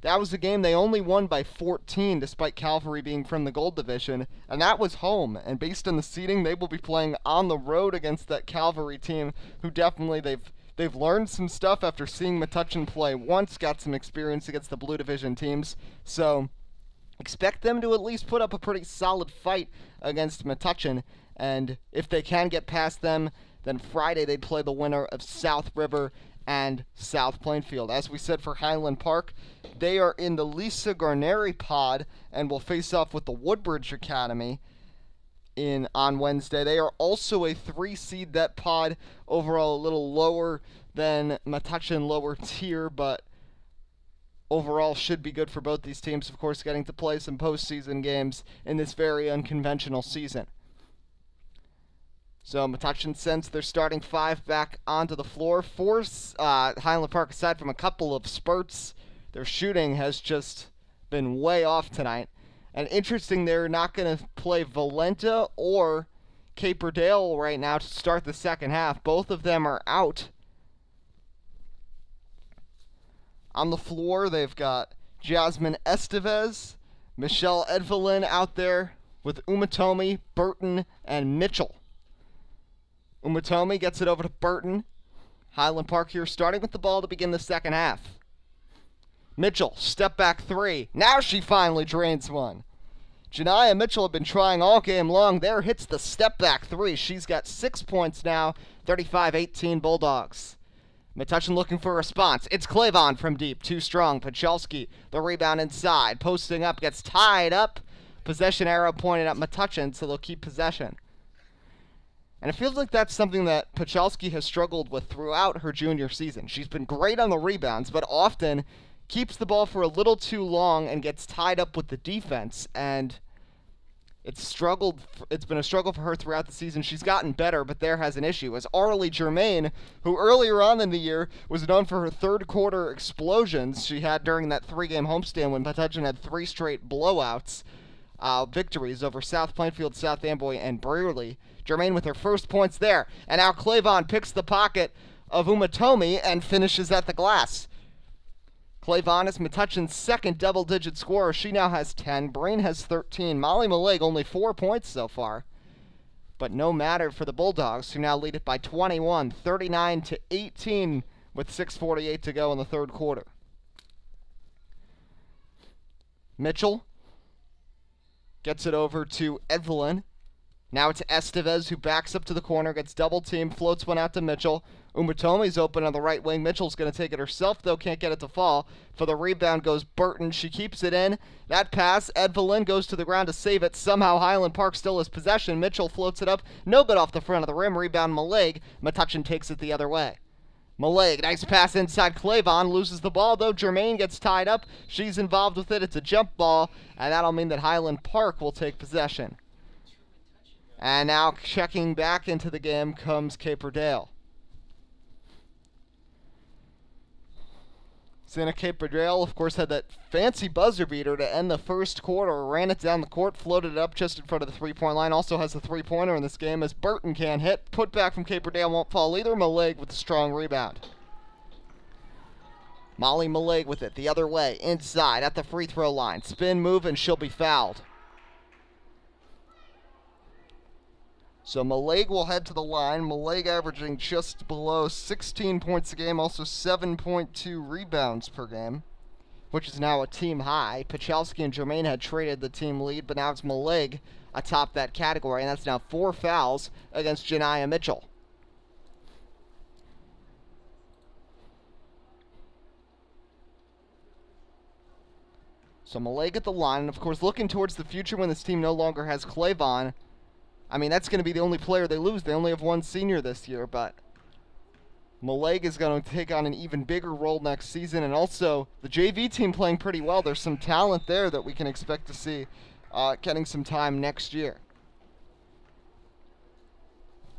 that was a game they only won by 14, despite Calvary being from the Gold Division, and that was home. And based on the seeding, they will be playing on the road against that Calvary team, who definitely they've learned some stuff after seeing Metuchen play once, got some experience against the Blue Division teams. So expect them to at least put up a pretty solid fight against Metuchen, and if they can get past them, then Friday they'd play the winner of South River and South Plainfield. As we said for Highland Park, they are in the Lisa Garneri pod and will face off with the Woodbridge Academy on Wednesday. They are also a 3 seed. That pod overall a little lower than Metuchen, lower tier, but overall should be good for both these teams, of course, getting to play some postseason games in this very unconventional season. So Metuchen sends their starting 5 back onto the floor. For Highland Park, aside from a couple of spurts, their shooting has just been way off tonight. And interesting, they're not going to play Valenta or Caperdale right now to start the second half. Both of them are out. On the floor, they've got Jasmine Estevez, Michelle Edvelin out there with Umatomi, Burton, and Mitchell. Umatomi gets it over to Burton. Highland Park here starting with the ball to begin the second half. Mitchell, step back 3. Now she finally drains one. Janiyah Mitchell had been trying all game long. There hits the step back 3. She's got 6 points now, 35-18 Bulldogs. Metuchen looking for a response. It's Clavon from deep, too strong. Pachelski, the rebound inside. Posting up, gets tied up. Possession arrow pointed at Metuchen, so they'll keep possession. And it feels like that's something that Pachelski has struggled with throughout her junior season. She's been great on the rebounds, but often keeps the ball for a little too long and gets tied up with the defense. And it's been a struggle for her throughout the season. She's gotten better, but there has an issue. As Arlie Germain, who earlier on in the year was known for her third quarter explosions she had during that 3-game homestand when Metuchen had 3 straight blowouts, victories over South Plainfield, South Amboy, and Brearley. Germain with her first points there. And now Clavon picks the pocket of Umatomi and finishes at the glass. Clavon is Metuchen's second double-digit scorer. She now has 10. Breen has 13. Molly Maleg only 4 points so far. But no matter for the Bulldogs, who now lead it by 21, 39-18 with 6:48 to go in the third quarter. Mitchell gets it over to Evelyn. Now it's Estevez, who backs up to the corner, gets double-teamed, floats one out to Mitchell. Umatomi's open on the right wing. Mitchell's going to take it herself, though, can't get it to fall. For the rebound goes Burton. She keeps it in. That pass, Evelyn goes to the ground to save it. Somehow Highland Park still has possession. Mitchell floats it up. No good off the front of the rim. Rebound Maleg. Metuchen takes it the other way. Maleg, nice pass inside Clavon, loses the ball, though. Germain gets tied up. She's involved with it. It's a jump ball, and that'll mean that Highland Park will take possession. And now checking back into the game comes Caperdale. Santa Caperdale, of course, had that fancy buzzer beater to end the first quarter. Ran it down the court, floated it up just in front of the three-point line. Also has a three-pointer in this game as Burton can't hit. Put back from Caperdale won't fall either. Maleg with a strong rebound. Molly Maleg with it the other way, inside at the free throw line. Spin move and she'll be fouled. So Maleg will head to the line. Maleg averaging just below 16 points a game, also 7.2 rebounds per game, which is now a team high. Pachelski and Germain had traded the team lead, but now it's Maleg atop that category, and that's now 4 fouls against Janiyah Mitchell. So Maleg at the line, and of course looking towards the future when this team no longer has Clavon. I mean, that's going to be the only player they lose. They only have one senior this year, but Maleg is going to take on an even bigger role next season. And also, the JV team playing pretty well. There's some talent there that we can expect to see getting some time next year.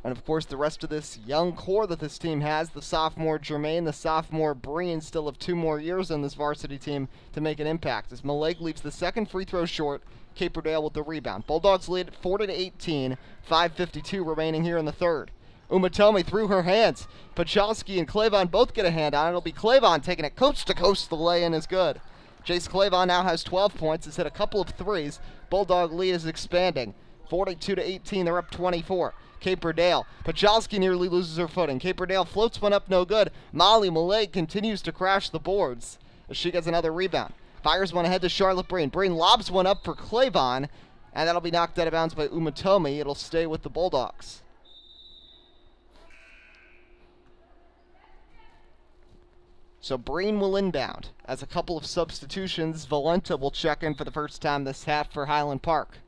And of course, the rest of this young core that this team has, the sophomore Jermaine, the sophomore Breen, still have 2 more years on this varsity team to make an impact. As Maleg leaves the second free throw short, Caperdale with the rebound. Bulldogs lead at 40-18, 5:52 remaining here in the third. Umatomi through her hands. Pachalski and Clavon both get a hand on it. It'll be Clavon taking it coast to coast. The lay-in is good. Jace Clavon now has 12 points. Has hit a couple of threes. Bulldog lead is expanding. 42-18, they're up 24. Caperdale. Pachalski nearly loses her footing. Caperdale floats one up, no good. Molly Maleg continues to crash the boards as she gets another rebound. Fires one ahead to Charlotte Breen. Breen lobs one up for Clavon, and that'll be knocked out of bounds by Umatomi. It'll stay with the Bulldogs. So Breen will inbound. As a couple of substitutions, Valenta will check in for the first time this half for Highland Park.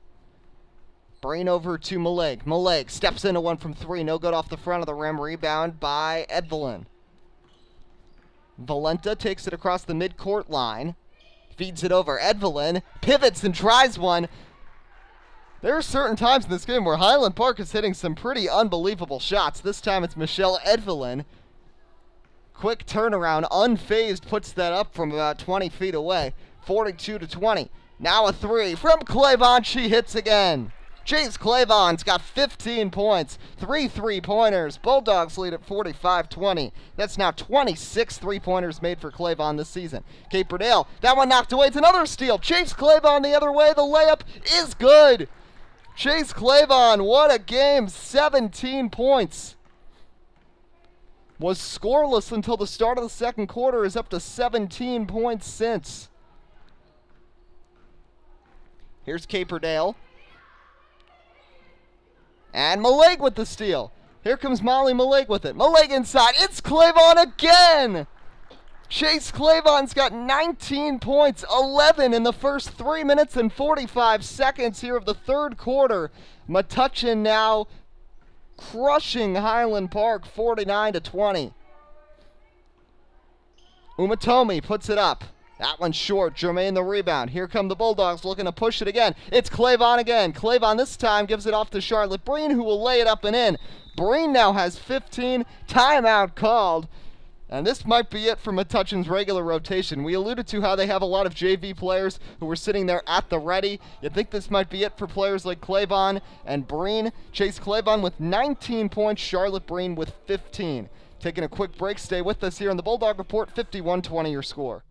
Breen over to Maleg. Maleg steps into one from 3. No good off the front of the rim. Rebound by Edvelin. Valenta takes it across the midcourt line. Feeds it over. Edvelin pivots and tries one. There are certain times in this game where Highland Park is hitting some pretty unbelievable shots. This time it's Michelle Edvelin. Quick turnaround, unfazed, puts that up from about 20 feet away. 42-20. Now a 3 from Clavon. She hits again. Chase Clavon's got 15 points, 3 3-pointers. Bulldogs lead at 45-20. That's now 26 3-pointers made for Clavon this season. Caperdale, that one knocked away. It's another steal. Chase Clavon the other way. The layup is good. Chase Clavon, what a game. 17 points. Was scoreless until the start of the second quarter. Is up to 17 points since. Here's Caperdale. And Maleg with the steal. Here comes Molly Maleg with it. Maleg inside. It's Clavon again. Chase Clavon's got 19 points, 11 in the first 3 minutes and 45 seconds here of the third quarter. Metuchen now crushing Highland Park 49-20. Umatomi puts it up. That one's short. Jermaine the rebound. Here come the Bulldogs looking to push it again. It's Clavon again. Clavon this time gives it off to Charlotte Breen, who will lay it up and in. Breen now has 15. Timeout called. And this might be it for Metuchen's regular rotation. We alluded to how they have a lot of JV players who were sitting there at the ready. You'd think this might be it for players like Clavon and Breen. Chase Clavon with 19 points. Charlotte Breen with 15. Taking a quick break. Stay with us here on the Bulldog Report. 51-20 your score.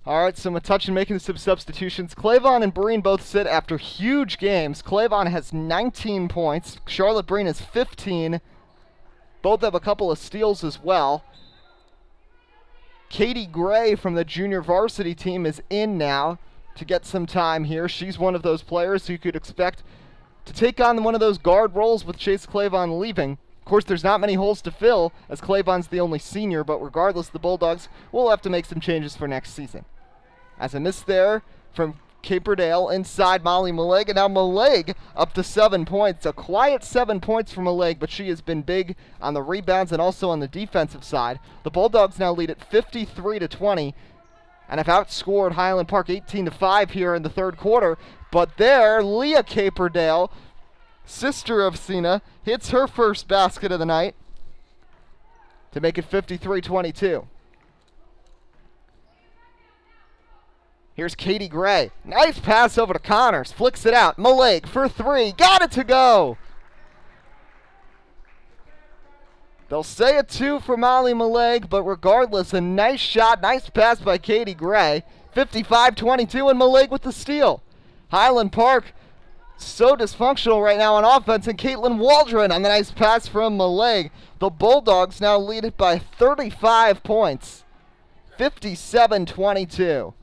All right, so Metuchen making some substitutions. Clavon and Breen both sit after huge games. Clavon has 19 points. Charlotte Breen has 15. Both have a couple of steals as well. Katie Gray from the junior varsity team is in now to get some time here. She's one of those players who you could expect to take on one of those guard roles with Chase Clavon leaving. Of course, there's not many holes to fill as Clavon's the only senior, but regardless, the Bulldogs will have to make some changes for next season. As a miss there from Caperdale inside Molly Maleg, and now Maleg up to 7 points. A quiet 7 points from Maleg, but she has been big on the rebounds and also on the defensive side. The Bulldogs now lead at 53-20 and have outscored Highland Park 18-5 here in the third quarter. But there, Leah Caperdale, sister of Cena, hits her first basket of the night to make it 53-22. Here's Katie Gray. Nice pass over to Connors. Flicks it out. Maleg for 3. Got it to go. They'll say a 2 for Molly Maleg, but regardless, a nice shot. Nice pass by Katie Gray. 55-22, and Maleg with the steal. Highland Park so dysfunctional right now on offense, and Caitlin Waldron on the nice pass from Maleg. The Bulldogs now lead it by 35 points, 57-22.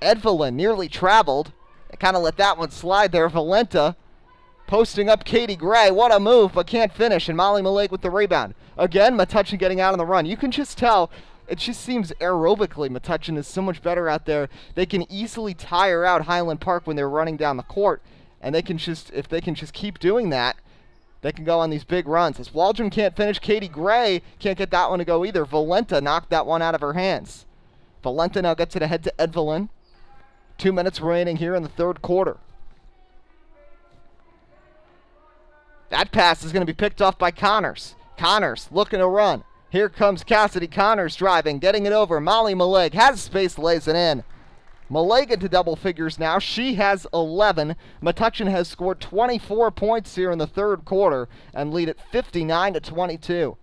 Edvelin nearly traveled. They kind of let that one slide there. Valenta posting up Katie Gray. What a move, but can't finish. And Molly Maleg with the rebound. Again, Metuchen getting out on the run. You can just tell, it just seems aerobically Metuchen is so much better out there. They can easily tire out Highland Park when they're running down the court. And they can just, if they can just keep doing that, they can go on these big runs. As Waldron can't finish, Katie Gray can't get that one to go either. Valenta knocked that one out of her hands. Valenta now gets it ahead to Edvelin. 2 minutes remaining here in the third quarter. That pass is going to be picked off by Connors. Connors looking to run. Here comes Cassidy Connors driving, getting it over. Molly Maleg has space, lays it in. Maleg into double figures now. She has 11. Metuchen has scored 24 points here in the third quarter and lead it 59-22.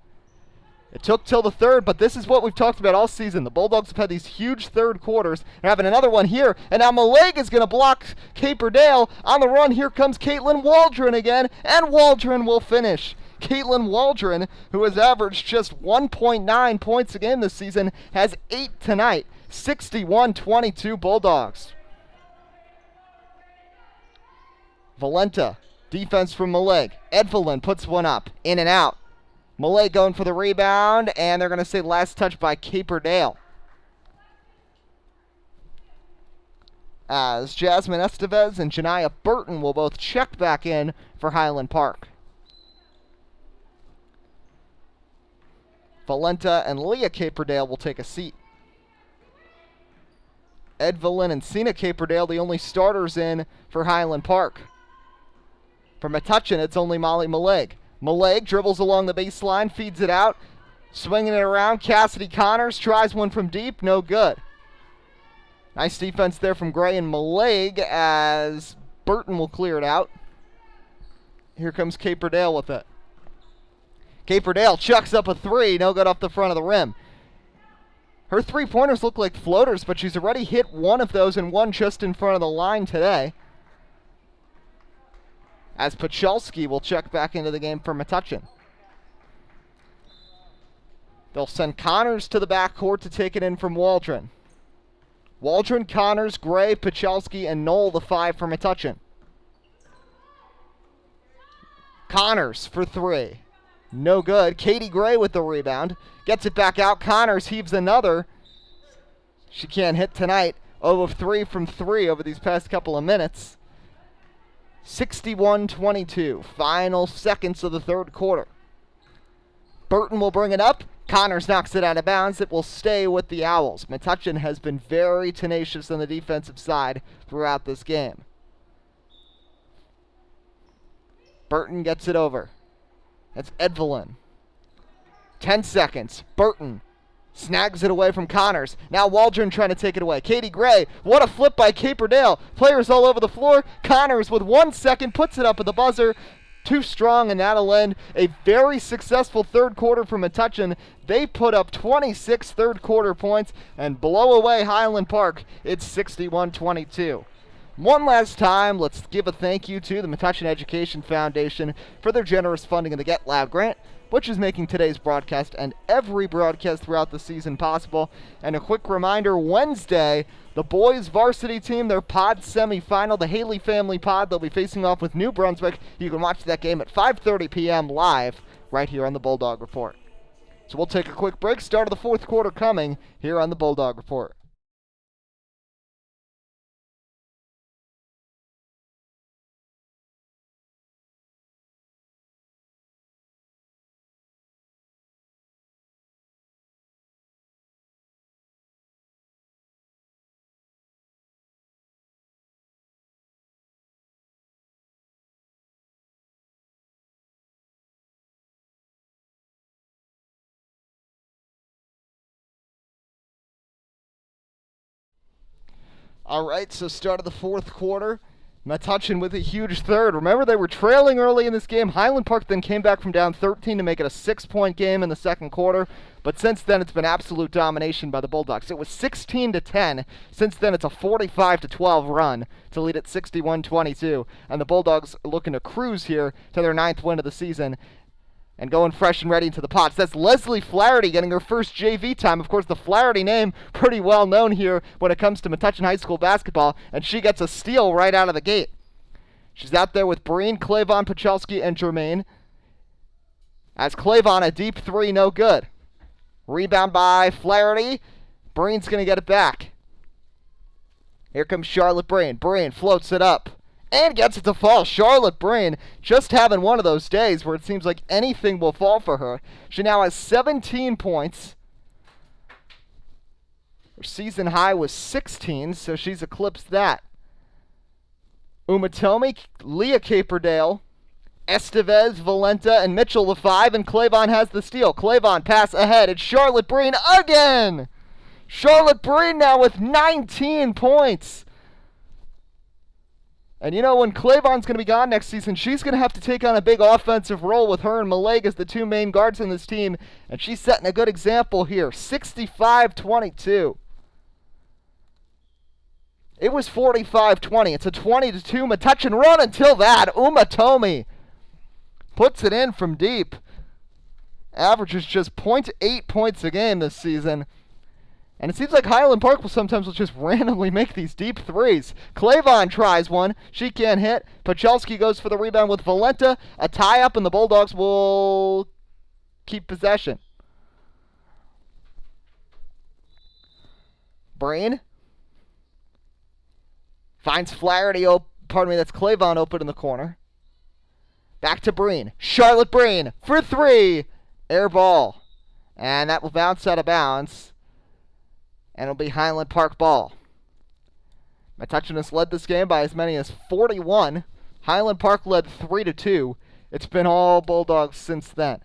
It took till the third, but this is what we've talked about all season. The Bulldogs have had these huge third quarters. They're having another one here, and now Maleg is going to block Caperdale. On the run, here comes Caitlin Waldron again, and Waldron will finish. Caitlin Waldron, who has averaged just 1.9 points a game this season, has 8 tonight. 61-22 Bulldogs. Valenta, defense from Maleg. Edvelin puts one up, in and out. Maleg going for the rebound, and they're going to say last touch by Caperdale. As Jasmine Estevez and Janiyah Burton will both check back in for Highland Park. Valenta and Leah Caperdale will take a seat. Edvelin and Sina Caperdale, the only starters in for Highland Park. For Metuchen, it's only Molly Maleg. Maleg dribbles along the baseline, feeds it out, swinging it around. Cassidy Connors tries one from deep, no good. Nice defense there from Gray and Maleg as Burton will clear it out. Here comes Caperdale with it. Caperdale chucks up a three, no good off the front of the rim. Her three-pointers look like floaters, but she's already hit one of those and one just in front of the line today. As Pachalski will check back into the game for Metuchen. They'll send Connors to the backcourt to take it in from Waldron. Waldron, Connors, Gray, Pachalski, and Knoll, the 5 for Metuchen. Connors for 3. No good. Katie Gray with the rebound. Gets it back out. Connors heaves another. She can't hit tonight. 0 of 3 from 3 over these past couple of minutes. 61-22. Final seconds of the third quarter. Burton will bring it up. Connors knocks it out of bounds. It will stay with the Owls. Metuchen has been very tenacious on the defensive side throughout this game. Burton gets it over. That's Edvelin. 10 seconds. Burton snags it away from Connors. Now Waldron trying to take it away. Katie Gray. What a flip by Caperdale. Players all over the floor. Connors with 1 second puts it up at the buzzer. Too strong, and that'll end a very successful third quarter for Metuchen. They put up 26 third quarter points and blow away Highland Park. It's 61-22. One last time, let's give a thank you to the Metuchen Education Foundation for their generous funding of the Get Loud grant, which is making today's broadcast and every broadcast throughout the season possible. And a quick reminder, Wednesday, the boys varsity team, their pod semifinal, the Haley family pod, they'll be facing off with New Brunswick. You can watch that game at 5:30 p.m. live right here on the Bulldog Report. So we'll take a quick break. Start of the fourth quarter coming here on the Bulldog Report. All right, so start of the fourth quarter. Metuchen with a huge third. Remember, they were trailing early in this game. Highland Park then came back from down 13 to make it a 6-point game in the second quarter. But since then, it's been absolute domination by the Bulldogs. It was 16-10. Since then, it's a 45-12 run to lead at 61-22. And the Bulldogs are looking to cruise here to their 9th win of the season and going fresh and ready into the pots. That's Leslie Flaherty getting her first JV time. Of course, the Flaherty name pretty well known here when it comes to Metuchen High School basketball, and she gets a steal right out of the gate. She's out there with Breen, Clavon, Pachelski, and Jermaine. As Clavon, a deep three, no good. Rebound by Flaherty. Breen's going to get it back. Here comes Charlotte Breen. Breen floats it up and gets it to fall. Charlotte Breen just having one of those days where it seems like anything will fall for her. She now has 17 points. Her season high was 16, so she's eclipsed that. Umatomi, Leah Caperdale, Estevez, Valenta, and Mitchell the 5, and Clavon has the steal. Clavon pass ahead. It's Charlotte Breen again! Charlotte Breen now with 19 points. And you know, when Clavon's going to be gone next season, she's going to have to take on a big offensive role with her and Maleg as the two main guards in this team. And she's setting a good example here. 65-22. It was 45-20. It's a 20-2 Metuchen run until that. Umatomi puts it in from deep. Averages just 0.8 points a game this season. And it seems like Highland Park will sometimes just randomly make these deep threes. Clavon tries one. She can't hit. Pachelski goes for the rebound with Valenta. A tie-up, and the Bulldogs will keep possession. Breen finds Flaherty. That's Clavon open in the corner. Back to Breen. Charlotte Breen for three. Air ball. And that will bounce out of bounds. And it'll be Highland Park ball. Metuchen has led this game by as many as 41. Highland Park led 3-2. It's been all Bulldogs since then.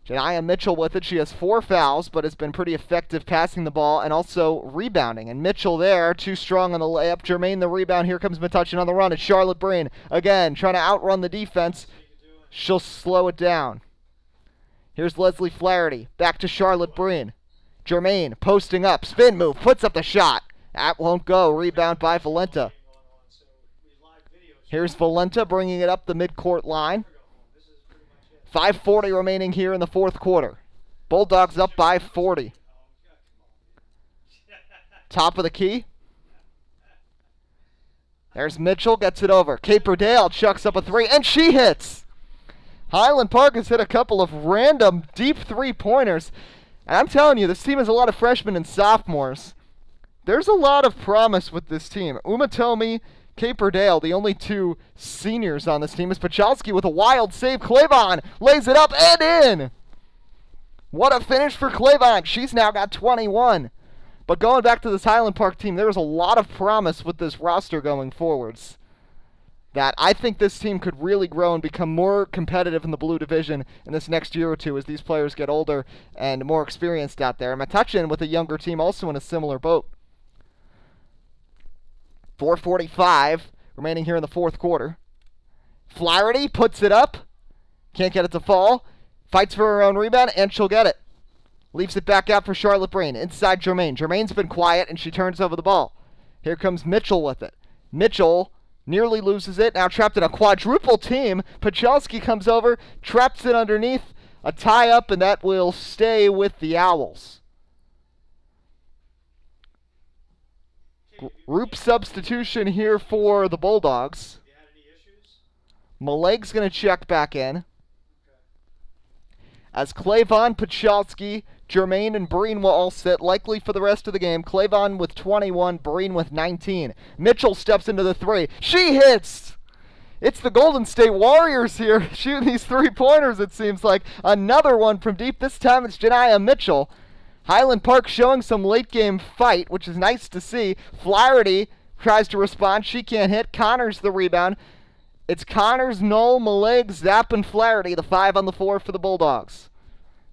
Janiah Mitchell with it. She has 4 fouls, but has been pretty effective passing the ball and also rebounding. And Mitchell there, too strong on the layup. Jermaine the rebound. Here comes Metuchen on the run. It's Charlotte Breen. Again, trying to outrun the defense. She'll slow it down. Here's Leslie Flaherty. Back to Charlotte Breen. Jermaine posting up. Spin move. Puts up the shot. That won't go. Rebound by Valenta. Here's Valenta bringing it up the midcourt line. 5:40 remaining here in the fourth quarter. Bulldogs up by 40. Top of the key. There's Mitchell. Gets it over. Caperdale chucks up a three, and she hits. Highland Park has hit a couple of random deep three-pointers. And I'm telling you, this team has a lot of freshmen and sophomores. There's a lot of promise with this team. Umatomi, Caperdale, the only two seniors on this team, is Pachelski with a wild save. Clavon lays it up and in. What a finish for Clavon. She's now got 21. But going back to this Highland Park team, there was a lot of promise with this roster going forwards. That I think this team could really grow and become more competitive in the Blue Division in this next year or two as these players get older and more experienced out there. Metuchen with a younger team also in a similar boat. 4:45 remaining here in the fourth quarter. Flaherty puts it up. Can't get it to fall. Fights for her own rebound, and she'll get it. Leaves it back out for Charlotte Breen. Inside Jermaine. Jermaine's been quiet, and she turns over the ball. Here comes Mitchell with it. Mitchell nearly loses it. Now trapped in a quadruple team. Pachelski comes over, traps it underneath. A tie-up, and that will stay with the Owls. Group substitution here for the Bulldogs. Maleg's going to check back in. As Clavon, Pachelski, Jermaine, and Breen will all sit, likely for the rest of the game. Clavon with 21, Breen with 19. Mitchell steps into the three. She hits! It's the Golden State Warriors here shooting these three-pointers, it seems like. Another one from deep. This time it's Janiah Mitchell. Highland Park showing some late-game fight, which is nice to see. Flaherty tries to respond. She can't hit. Connors the rebound. It's Connors, Knoll, Maleg, Zapp, and Flaherty, the 5 on the floor for the Bulldogs.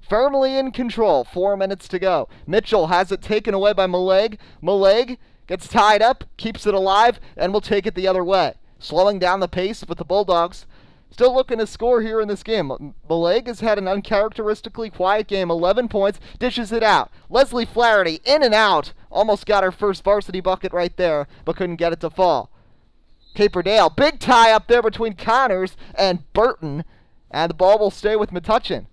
Firmly in control. 4 minutes to go. Mitchell has it taken away by Maleg. Maleg gets tied up, keeps it alive, and will take it the other way. Slowing down the pace with the Bulldogs. Still looking to score here in this game. Maleg has had an uncharacteristically quiet game. 11 points, dishes it out. Leslie Flaherty in and out. Almost got her first varsity bucket right there, but couldn't get it to fall. Caperdale, big tie up there between Connors and Burton, and the ball will stay with Metuchen.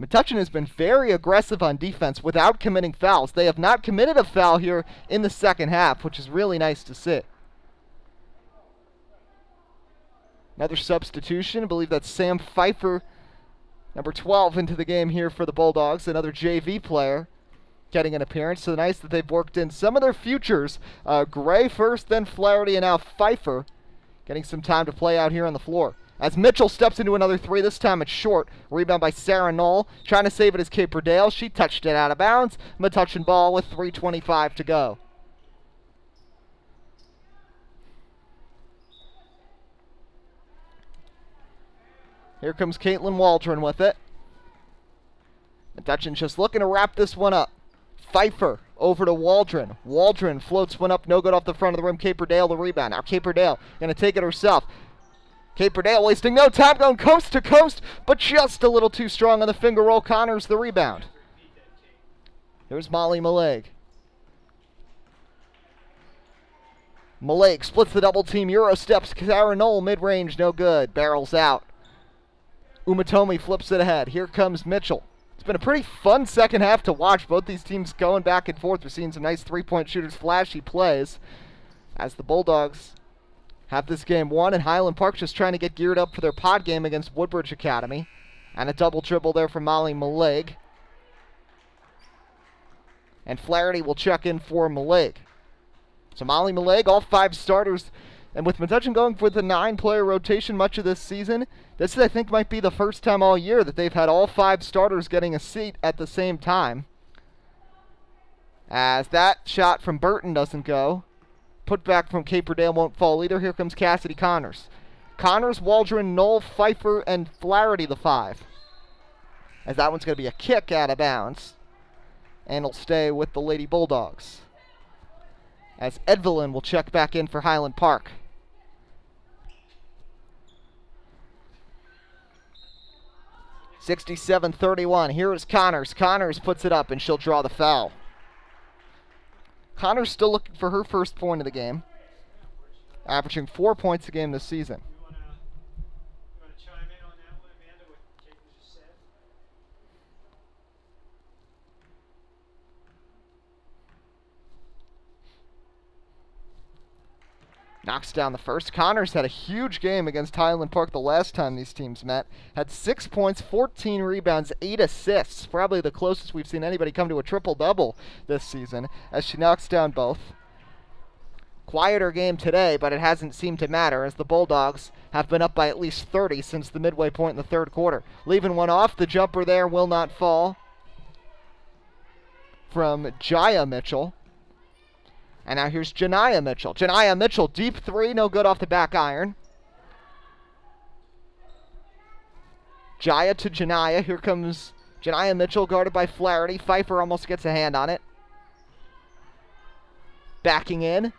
Metuchen has been very aggressive on defense without committing fouls. They have not committed a foul here in the second half, which is really nice to see. Another substitution. I believe that's Sam Pfeiffer, number 12, into the game here for the Bulldogs. Another JV player getting an appearance. So nice that they've worked in some of their futures. Gray first, then Flaherty, and now Pfeiffer getting some time to play out here on the floor. As Mitchell steps into another three, this time it's short. Rebound by Sarah Knoll. Trying to save it is Caperdale. She touched it out of bounds. Metuchen ball with 3:25 to go. Here comes Caitlin Waldron with it. Metuchen just looking to wrap this one up. Pfeiffer over to Waldron. Waldron floats one up, no good off the front of the rim. Caperdale the rebound. Now Caperdale going to take it herself. Caperdale wasting no time, going coast to coast, but just a little too strong on the finger roll. Connors the rebound. Here's Molly Maleg. Maleg splits the double team. Euro steps. Sarah Knoll mid-range, no good. Barrels out. Umatomi flips it ahead. Here comes Mitchell. It's been a pretty fun second half to watch. Both these teams going back and forth. We're seeing some nice three-point shooters, flashy plays, as the Bulldogs have this game won, and Highland Park just trying to get geared up for their pod game against Woodbridge Academy. And a double dribble there from Molly Maleg. And Flaherty will check in for Maleg. So Molly Maleg, all 5 starters. And with Metuchen going for the 9-player rotation much of this season, this I think might be the first time all year that they've had all 5 starters getting a seat at the same time. As that shot from Burton doesn't go. Put back from Caperdale won't fall either. Here comes Cassidy Connors. Connors, Waldron, Knoll, Pfeiffer, and Flaherty the 5. As that one's going to be a kick out of bounds. And it'll stay with the Lady Bulldogs. As Edvelin will check back in for Highland Park. (67-31). Here is Connors. Connors puts it up, and she'll draw the foul. Connors still looking for her first point of the game, averaging 4 points a game this season. You want to chime in on that one, Amanda, what Caitlin just said? Knocks down the first. Connors had a huge game against Highland Park the last time these teams met. Had 6 points, 14 rebounds, 8 assists. Probably the closest we've seen anybody come to a triple-double this season, as she knocks down both. Quieter game today, but it hasn't seemed to matter, as the Bulldogs have been up by at least 30 since the midway point in the third quarter. Leaving one off. The jumper there will not fall from Jaya Mitchell. And now here's Janiyah Mitchell. Janiyah Mitchell, deep 3, no good off the back iron. Jaya to Janiyah. Here comes Janiyah Mitchell, guarded by Flaherty. Pfeiffer almost gets a hand on it. Backing in.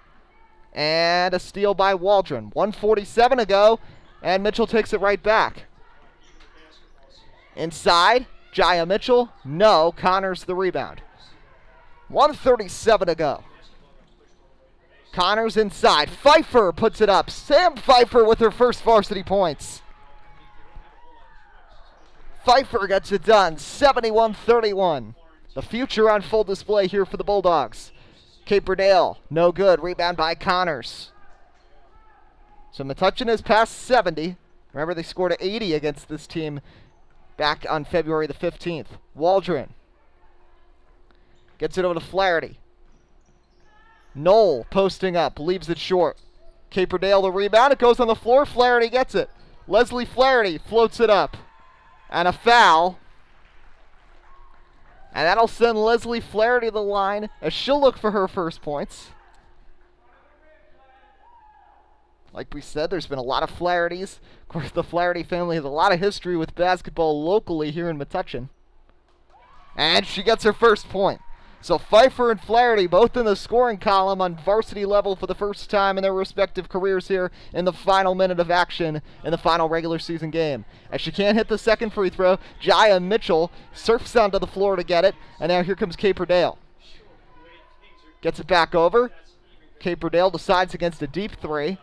And a steal by Waldron. 1:47 to go, and Mitchell takes it right back. Inside, Jaya Mitchell. No, Connors the rebound. 1:37 to go. Connors inside. Pfeiffer puts it up. Sam Pfeiffer with her first varsity points. Pfeiffer gets it done. 71-31. The future on full display here for the Bulldogs. Caperdale, no good. Rebound by Connors. So Metuchen has passed 70. Remember, they scored 80 against this team back on February the 15th. Waldron gets it over to Flaherty. Knoll posting up, leaves it short. Caperdale the rebound, it goes on the floor, Flaherty gets it. Leslie Flaherty floats it up. And a foul. And that'll send Leslie Flaherty to the line, as she'll look for her first points. Like we said, there's been a lot of Flahertys. Of course, the Flaherty family has a lot of history with basketball locally here in Metuchen. And she gets her first point. So Pfeiffer and Flaherty both in the scoring column on varsity level for the first time in their respective careers here in the final minute of action in the final regular season game. As she can't hit the second free throw, Jaya Mitchell surfs onto the floor to get it, and now here comes Caperdale. Gets it back over. Caperdale decides against a deep three.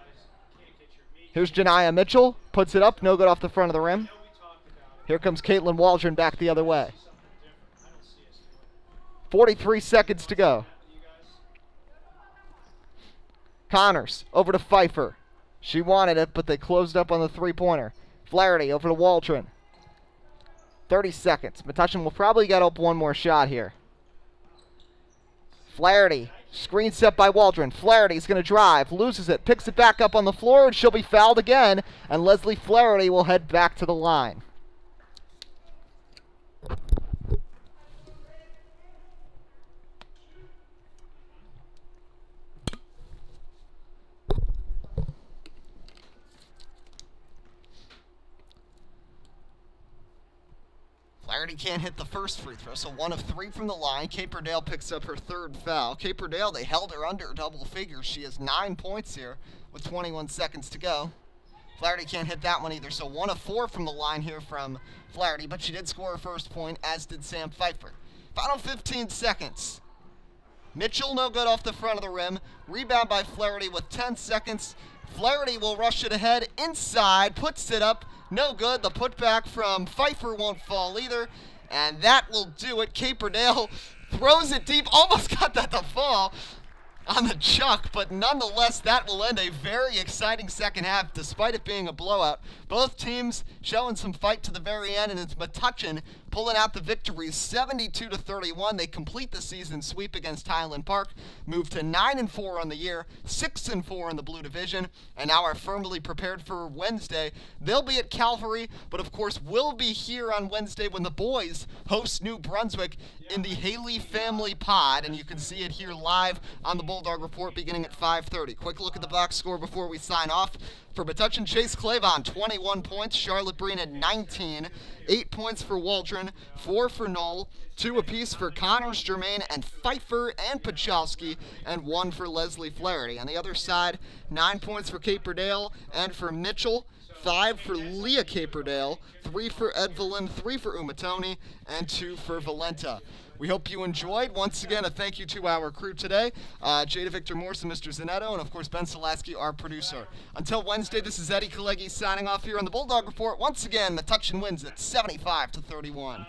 Here's Janiah Mitchell, puts it up, no good off the front of the rim. Here comes Caitlin Waldron back the other way. 43 seconds to go. Connors over to Pfeiffer. She wanted it, but they closed up on the three-pointer. Flaherty over to Waldron. 30 seconds. Metuchen will probably get up one more shot here. Flaherty, screen set by Waldron. Flaherty's going to drive, loses it, picks it back up on the floor, and she'll be fouled again, and Leslie Flaherty will head back to the line. Flaherty can't hit the first free throw, so 1 of 3 from the line. Caperdale picks up her third foul. Caperdale, they held her under double figures. She has 9 points here with 21 seconds to go. Flaherty can't hit that one either, so 1 of 4 from the line here from Flaherty, but she did score her first point, as did Sam Pfeiffer. Final 15 seconds. Mitchell no good off the front of the rim. Rebound by Flaherty with 10 seconds. Flaherty will rush it ahead inside, puts it up. No good. The putback from Pfeiffer won't fall either. And that will do it. Caperdale throws it deep. Almost got that to fall on the chuck, but nonetheless, that will end a very exciting second half, despite it being a blowout. Both teams showing some fight to the very end, and it's Metuchen pulling out the victory, 72-31. They complete the season sweep against Highland Park, move to 9-4 on the year, 6-4 in the Blue Division, and now are firmly prepared for Wednesday. They'll be at Calvary, but of course will be here on Wednesday when the boys host New Brunswick in the Haley Family Pod, and you can see it here live on the Bulldog Report beginning at 5:30. Quick look at the box score before we sign off. For Metuchen, Chase Clavon, 21 points. Charlotte Breen at 19. 8 points for Waldron, 4 for Knoll, 2 apiece for Connors, Germain, and Pfeiffer and Pachalski, and 1 for Leslie Flaherty. On the other side, 9 points for Caperdale and for Mitchell, 5 for Leah Caperdale, 3 for Edvelin, 3 for Umatoni, and 2 for Valenta. We hope you enjoyed. Once again, a thank you to our crew today, Jada Victor Morse and Mr. Zanetto, and of course Ben Solaski, our producer. Until Wednesday, this is Eddie Kalegi signing off here on the Bulldog Report. Once again, Metuchen wins at 75-31.